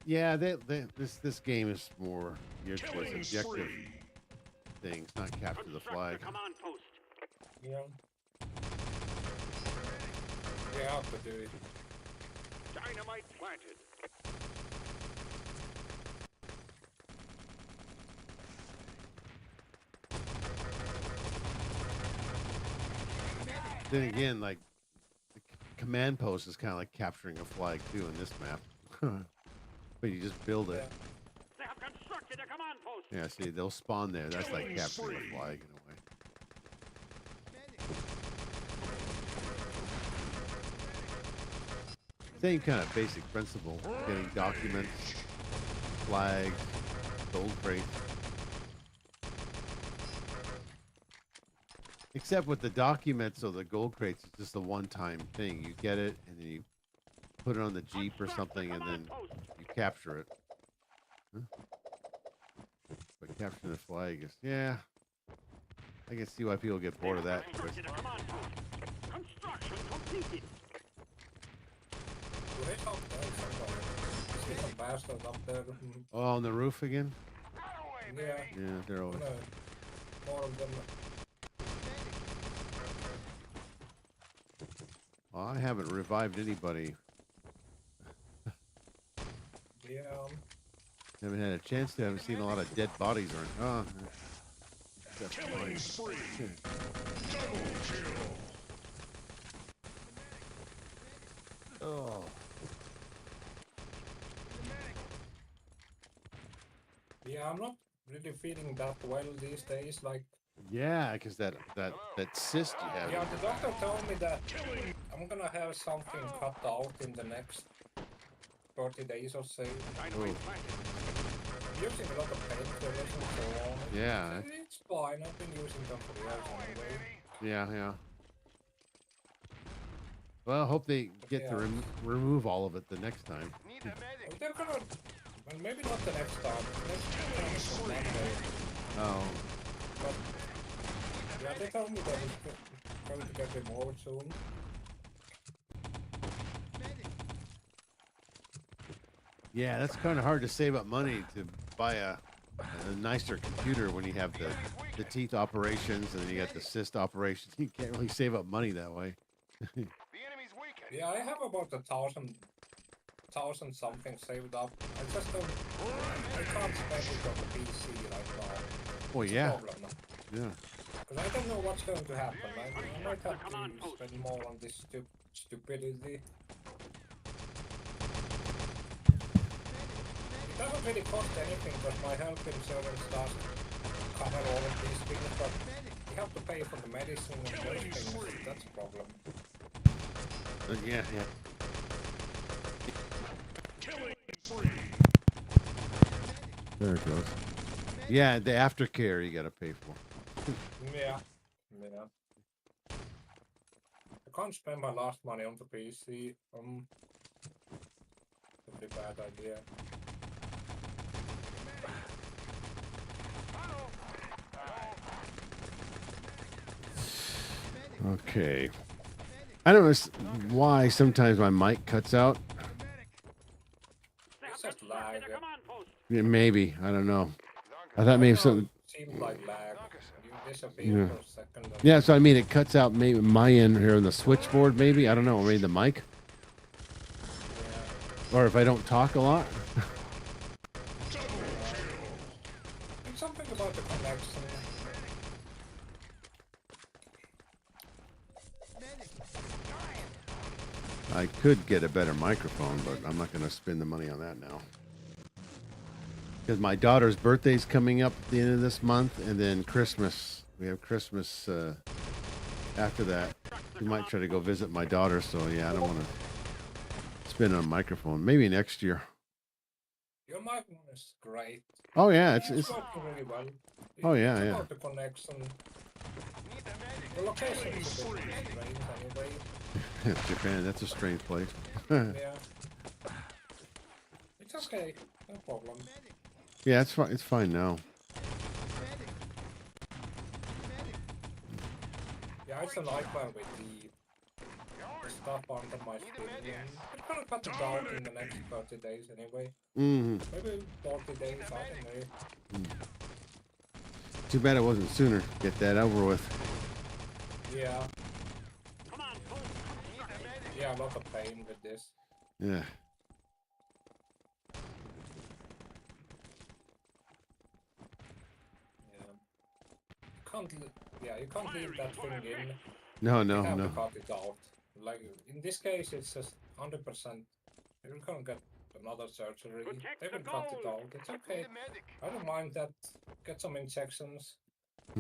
Yeah, this game is more geared towards Killing objective spree. things, not capture the Construct flag. the command post. Yeah. We have to do it. Dynamite planted. Then again, like the command post is kind of like capturing a flag too in this map, but you just build it. They have constructed a command post. Yeah, see, they'll spawn there. That's like Killing capturing spree. a flag in a way. Same kind of basic principle: getting documents, flags, gold crates. Except with the documents or the gold crates, it's just a one-time thing. You get it, and then you put it on the Jeep or something, and then you capture it. Huh? But capturing the flag is, yeah. I can see why people get bored of that. But Constructed a command post. Construction completed. Well, it's up there somewhere. See some bastards up there. oh, on the roof again? Yeah. Yeah, they're always. No, more of them. Well, I haven't revived anybody. Yeah. Haven't had a chance to. Haven't seen a lot of dead bodies around. Oh, that's Killing fine. spree. Double kill. Oh. Yeah, I'm not really feeling that well these days. Like, Yeah, because that cyst you have. yeah, the doctor told me that I'm gonna have something cut out in the next 30 days or so. Dynamite planted. Using a lot of painkillers and so on. Yeah, It's fine. I've been using them for years anyway. yeah. Well, I hope they get to remove all of it the next time. Need a medic. Well, they're gonna, well, maybe not the next time. Next time is on Monday. Oh, But yeah, they told me that it's going to get removed soon. yeah, that's kind of hard to save up money to buy a nicer computer when you have the teeth operations and then you got the cyst operations. You can't really save up money that way. The enemy's weakened. Yeah, I have about 1,000 something saved up. I just don't. I can't spend it on the PC right now. Oh It's a yeah, problem. yeah. Because I don't know what's going to happen. I might have to spend more on this stupidity. It doesn't really cost anything, but my health insurance does cover all of these things, but you have to pay for the medicine and those things. That's a problem. Yeah. Killing spree. There it goes. Yeah, the aftercare you gotta pay for. Yeah. Yeah. I can't spend my last money on the PC. Pretty bad idea. Okay. I don't know why sometimes my mic cuts out. It's just lag. Come on, post. Yeah, maybe. I don't know. I thought maybe something. Seemed like lag. You disappeared Yeah. for a second. And Yeah, so I mean, it cuts out maybe my end here on the switchboard, maybe. I don't know. Or maybe the mic. yeah. Or if I don't talk a lot. There's something about the connection. I could get a better microphone, but I'm not going to spend the money on that now. Because my daughter's birthday's coming up at the end of this month, and then Christmas. We have Christmas after that. We might try to go visit my daughter, so yeah, I don't want to spend on a microphone. Maybe next year. Your microphone is great. Oh yeah, it's working really well. Oh, yeah, It's yeah. about the connection. The location is a bit strange anyway. Japan. That's a strange place. Yeah. It's okay. No problem. Yeah, it's fine. It's fine now. Yeah, it's a nightmare with the stuff under my skin. I'm gonna cut it down in the next 30 days anyway. Mm-hmm. Maybe 40 days, I don't know. Too bad it wasn't sooner. Get that over with. Yeah. Come on, post. Yeah, a lot of pain with this. Yeah. You can't leave that thing in. No, You no, have no. to cut it out. Like in this case, it's just 100%. You can't get another surgery. Protect They the will cut it gold. out. It's okay. I don't mind that. Get some injections.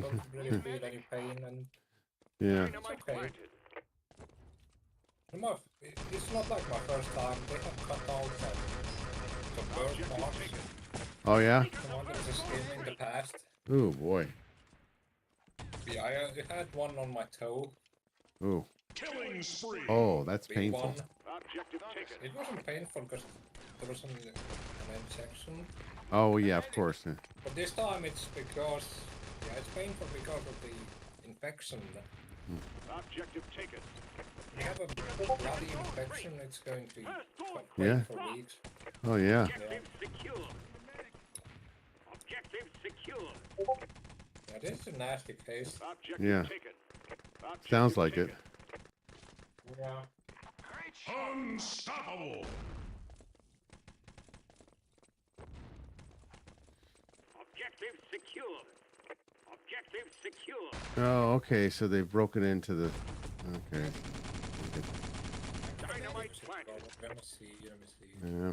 Don't really feel any pain, and Yeah. Dynamite okay. planted. It's not like my first time. They have cut out the birthmarks. Oh yeah. From under the skin in the past. Oh boy. Yeah, I had one on my toe. Oh. Killing spree. Oh, that's Big painful. one. Objective taken. It wasn't painful because there was an injection. Oh yeah, of course. Yeah. But this time it's because, it's painful because of the infection. Objective taken. If you have a bloody infection, it's going to Yeah. for weeks. Oh yeah. Objective secure. Objective secure. Yeah, this is a nasty case. Objective Yeah. taken. Objective Sounds like it. taken. Yeah. Unstoppable. Objective secure. Objective secure. Oh, okay. So they've broken into the. Okay. Dynamite planted. Let me see. Yeah.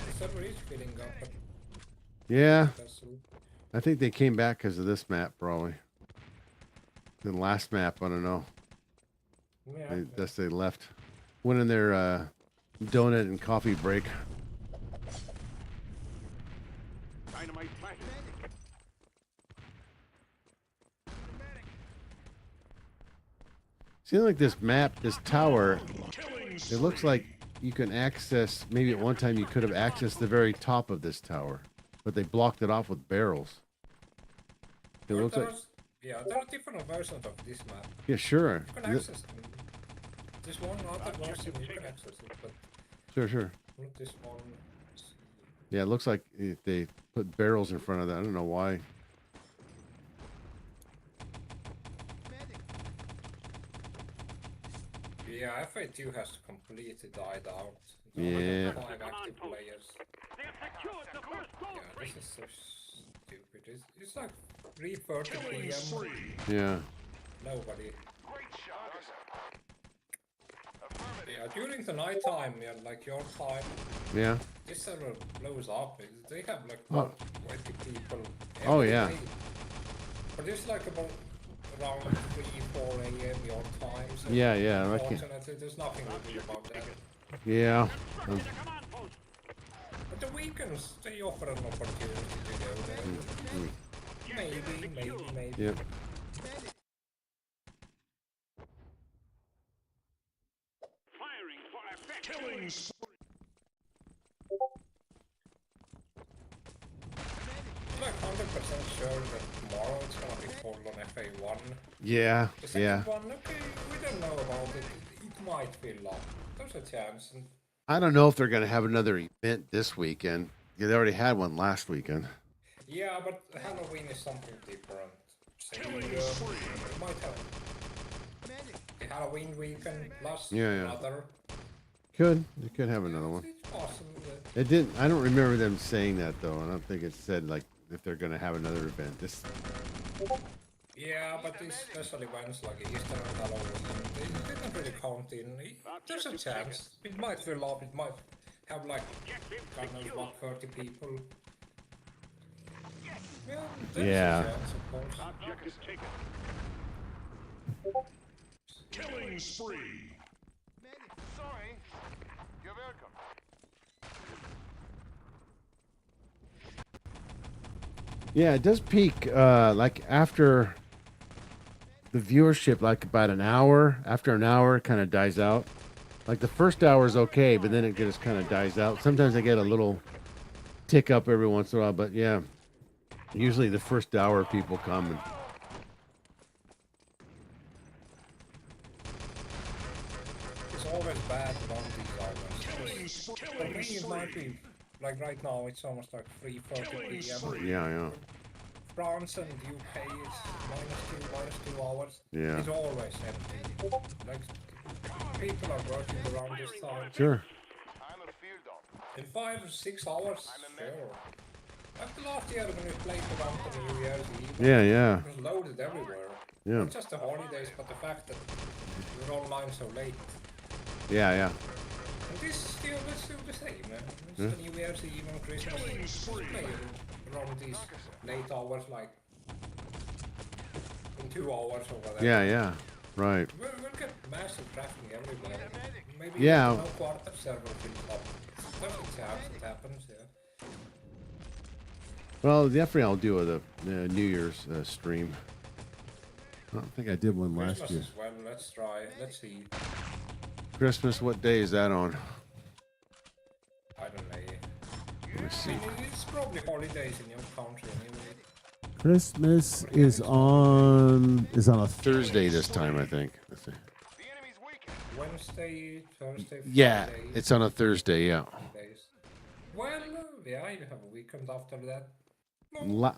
The server is filling up, but Yeah. that's all. I think they came back because of this map, probably. The last map, I don't know. Yeah. They left. Went in their donut and coffee break. Dynamite planted. Seems like this map, this tower, it looks like you can access, maybe at one time you could have accessed the very top of this tower, but they blocked it off with barrels. It looks like, Yeah, there are different versions of this map. yeah, sure. You can access them. This one, other version, you can access it, but Sure. not this one. Yeah, it looks like they put barrels in front of that. I don't know why. Yeah, FA2 has completely died out. Yeah. 5 active players. They have secured the first gold Yeah, crate. this is so stupid. It's like 3:30 Killing PM. spree. Yeah. Nobody. Yeah, during the night time, like your time, Yeah. this server blows up. They have like Oh. 20 people. Oh, every yeah. day. But it's like about around 3-4 AM your time. So Yeah, I can- unfortunately, there's nothing to do about that. Yeah. Constructed a command post. But the Beacons, they offer an opportunity to go there. Maybe. Yep. Firing for effect. Killing spree. I'm like 100% sure that tomorrow it's gonna be full on FA1. Yeah. The second Yeah. one, okay, we don't know about it. It might fill up. There's a chance. And I don't know if they're going to have another event this weekend. Yeah, they already had one last weekend. yeah, but Halloween is something different. So Killing you spree. might have the Halloween weekend plus Yeah. another. They could have another one. It's possible. It didn't. I don't remember them saying that though. I don't think it said like if they're going to have another event. This. Yeah, but these special events like Easter and Halloween, they don't really count in. There's a chance. It might fill up, it might have like, God knows what, 30 people. Yeah, there's Yeah. a chance, of course. Objective taken. Killing spree. Sorry. You're welcome. Yeah, it does peak like after the viewership, like about an hour. After an hour, it kind of dies out. Like the first hour is okay, but then it just kind of dies out. Sometimes I get a little tick up every once in a while, but yeah, usually the first hour people come and It's always bad on these islands. For me, it might be, like right now, it's almost like 3:30 p.m. yeah. France and UK is -2 hours. Yeah. It's always empty. Like, people are working around this time. Sure. I'm a field dog. In 5 or 6 hours, sure. Like the last year when we played around the New Year's Eve, Yeah. it was loaded everywhere. Yeah. Not just the holidays, but the fact that we're online so late. Yeah. And this is still, let's do the same, man. It's the New Year's Eve and Christmas. Let's play around these late hours, like in 2 hours or whatever. Yeah. Right. We'll get massive traffic everywhere. Maybe Yeah. no quarter server fills up. There's a chance it happens, yeah. Well, definitely I'll do a New Year's stream. I don't think I did one last Christmas year. as well, let's try. Let's see. Christmas, what day is that on? I don't know. Let me I see. mean, it's probably holidays in your country anyway. Christmas is on a Thursday this time, I think. Let's see. The enemy's weakened. Wednesday, Thursday, Friday. Yeah, it's on a Thursday. Yeah. Days. Well, yeah, you have a weekend after that.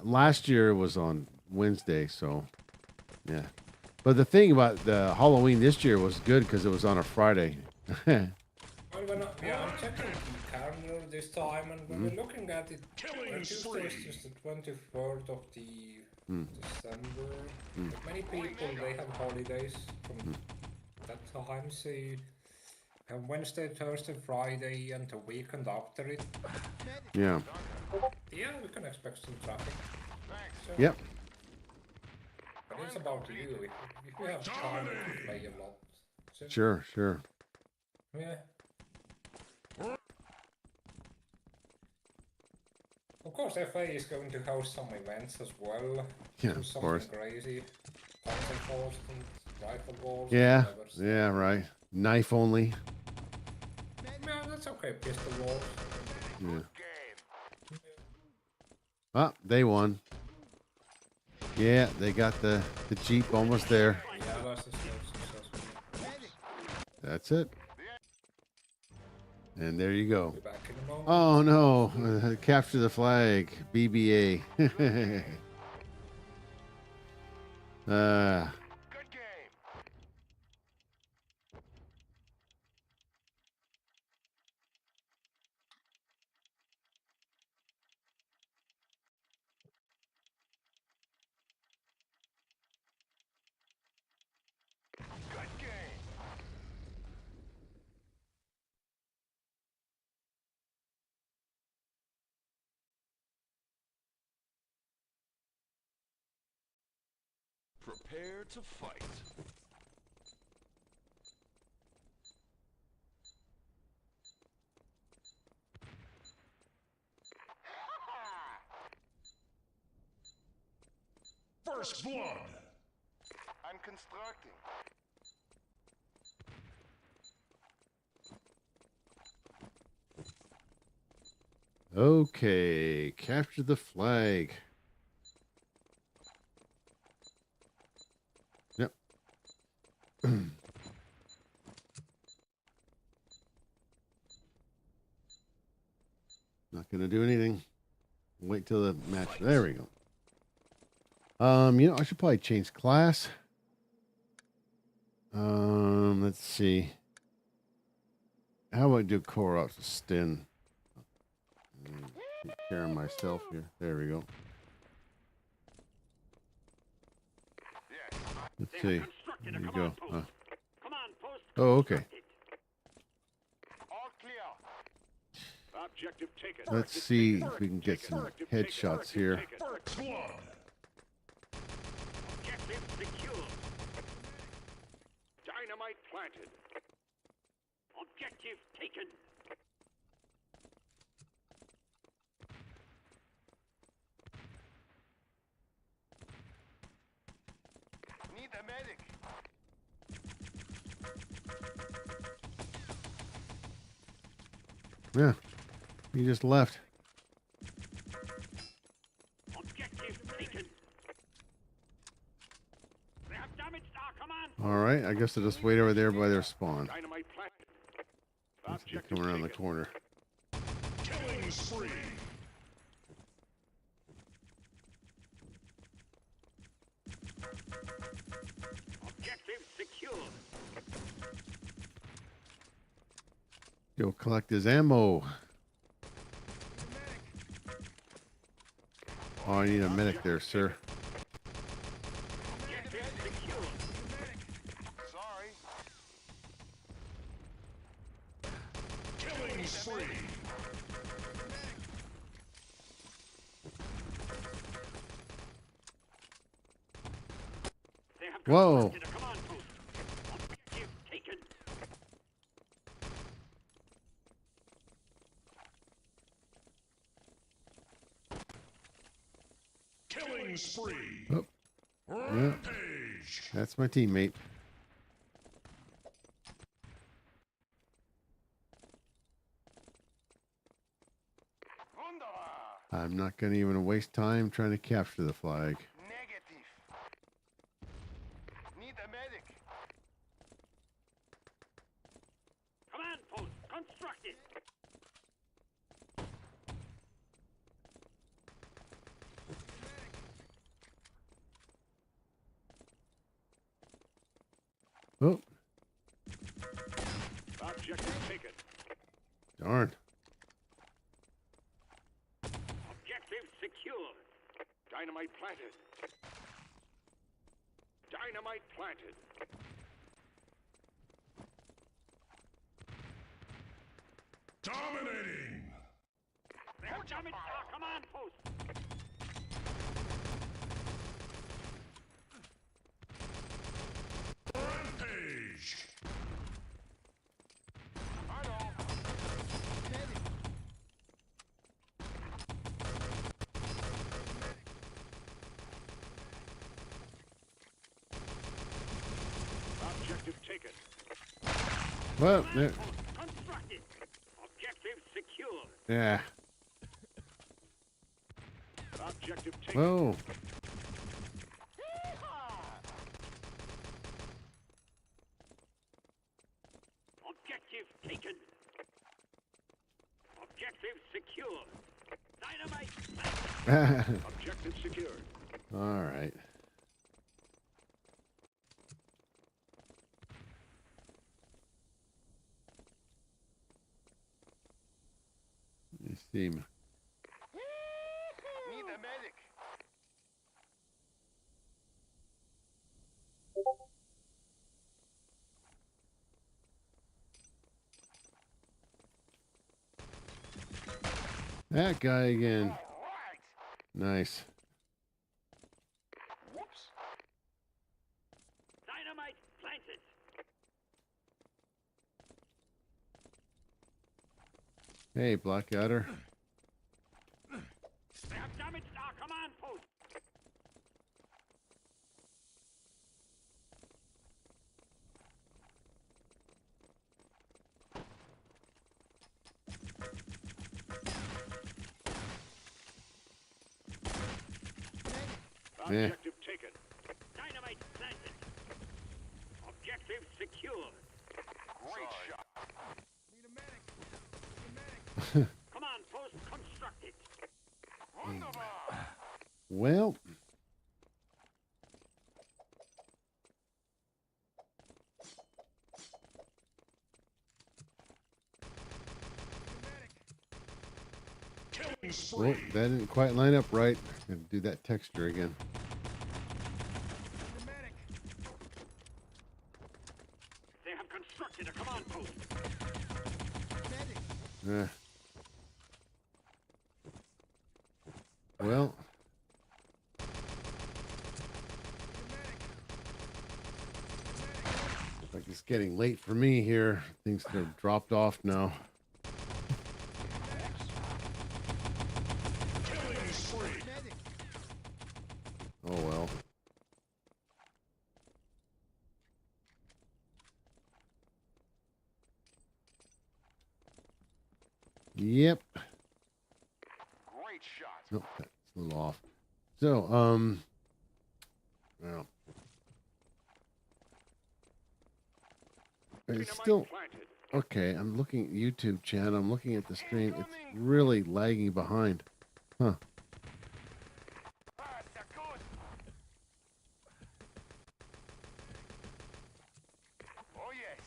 Last year was on Wednesday, so yeah. But the thing about the Halloween this year was good because it was on a Friday. Well, I'm checking the calendar this time, and when we're looking at it, Tuesday is just the 23rd of the December. But many people, they have holidays from that time, so you have Wednesday, Thursday, Friday, and the weekend after it. Yeah. Yeah, we can expect some traffic. So, Yep. but it's about you. If you have time, you can play a lot. So, Sure. yeah. Of course, FA is going to host some events as well. Yeah, Do of something course. crazy. Console balls and rifle balls. Yeah. And whatever. Yeah. Right. Knife only. Yeah, that's okay. Pistol balls. Yeah. Ah, they won. Yeah, they got the Jeep almost there. Yeah, that's a successful. That's it. And there you go. Be back in a moment. Oh no! Capture the flag, BBA. Good game. Good game. Prepare to fight. First blood. I'm constructing. Okay, capture the flag. Yep. Not gonna do anything. Wait till the match. There we go. You know, I should probably change class. Let's see. How about I do core ops Stin? Take care of myself here. There we go. Yes. Let's They see. have constructed There a you command go. post. Command post Oh, okay. constructed. All clear. Objective taken. Let's see if we can get some headshots here. First blood. Objective secure. Dynamite planted. Objective taken. Need a medic. Yeah, he just left. Objective taken. They have damaged our command post. All right, I guess I'll just wait over there by their spawn. Dynamite planted. Let's get Objective coming around the taken. corner. Killing spree. Objective secure. Go collect his ammo. Oh, I need a medic there, sir. Objective secure. Sorry. Killing spree. They have Whoa. constructed a command post. Objective taken. Killing spree. Oh, Rampage. that's my teammate. Wunderbar. I'm not going to even waste time trying to capture the flag. Negative. Need a medic. Command post constructed. Oh, Objective taken. darn. Objective secure. Dynamite planted. Dynamite planted. Dominating. They have damaged our command post. Rampage. I know. Objective taken. Well, there, Post constructed. Objective secure. yeah. Objective taken. Whoa. Objective taken. Objective secure. Dynamite. Objective secured. All right. Let me see. Need a medic. That guy again. All right. Nice. Whoops. Dynamite planted. Hey, Blackadder. They have damaged our command post. Objective taken. Dynamite planted. Objective secured. Great shot. Command post constructed. Wunderbar. Well, Killing spree. well, that didn't quite line up right. Gonna do that texture again. They have constructed a command post. Uh, well, like it's getting late for me here. Things have dropped off now. Killing spree. Oh well. Yep. Great shot. Nope, that's a little off. So, well, it's still Planted. okay. I'm looking at YouTube channel. I'm looking at the stream. It's really lagging behind. Huh. Ah, c'est good. Oh yes.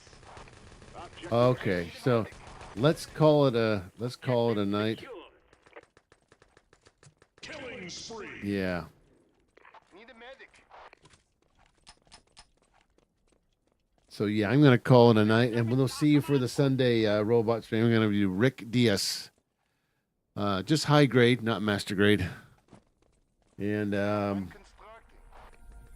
Objective Okay, so let's call it a night. secured. Killing spree. Yeah. Need a medic. So yeah, I'm gonna call it a night, and we'll see you for the Sunday robot stream. I'm gonna do Rick Diaz, just high grade, not master grade, and Constructing.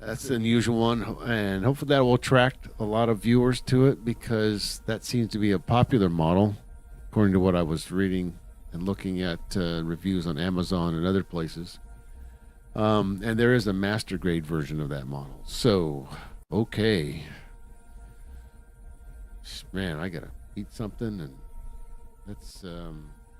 that's an unusual one, and hopefully that will attract a lot of viewers to it because that seems to be a popular model, according to what I was reading and looking at reviews on Amazon and other places. And there is a master grade version of that model. So, okay. Man, I gotta eat something, and let's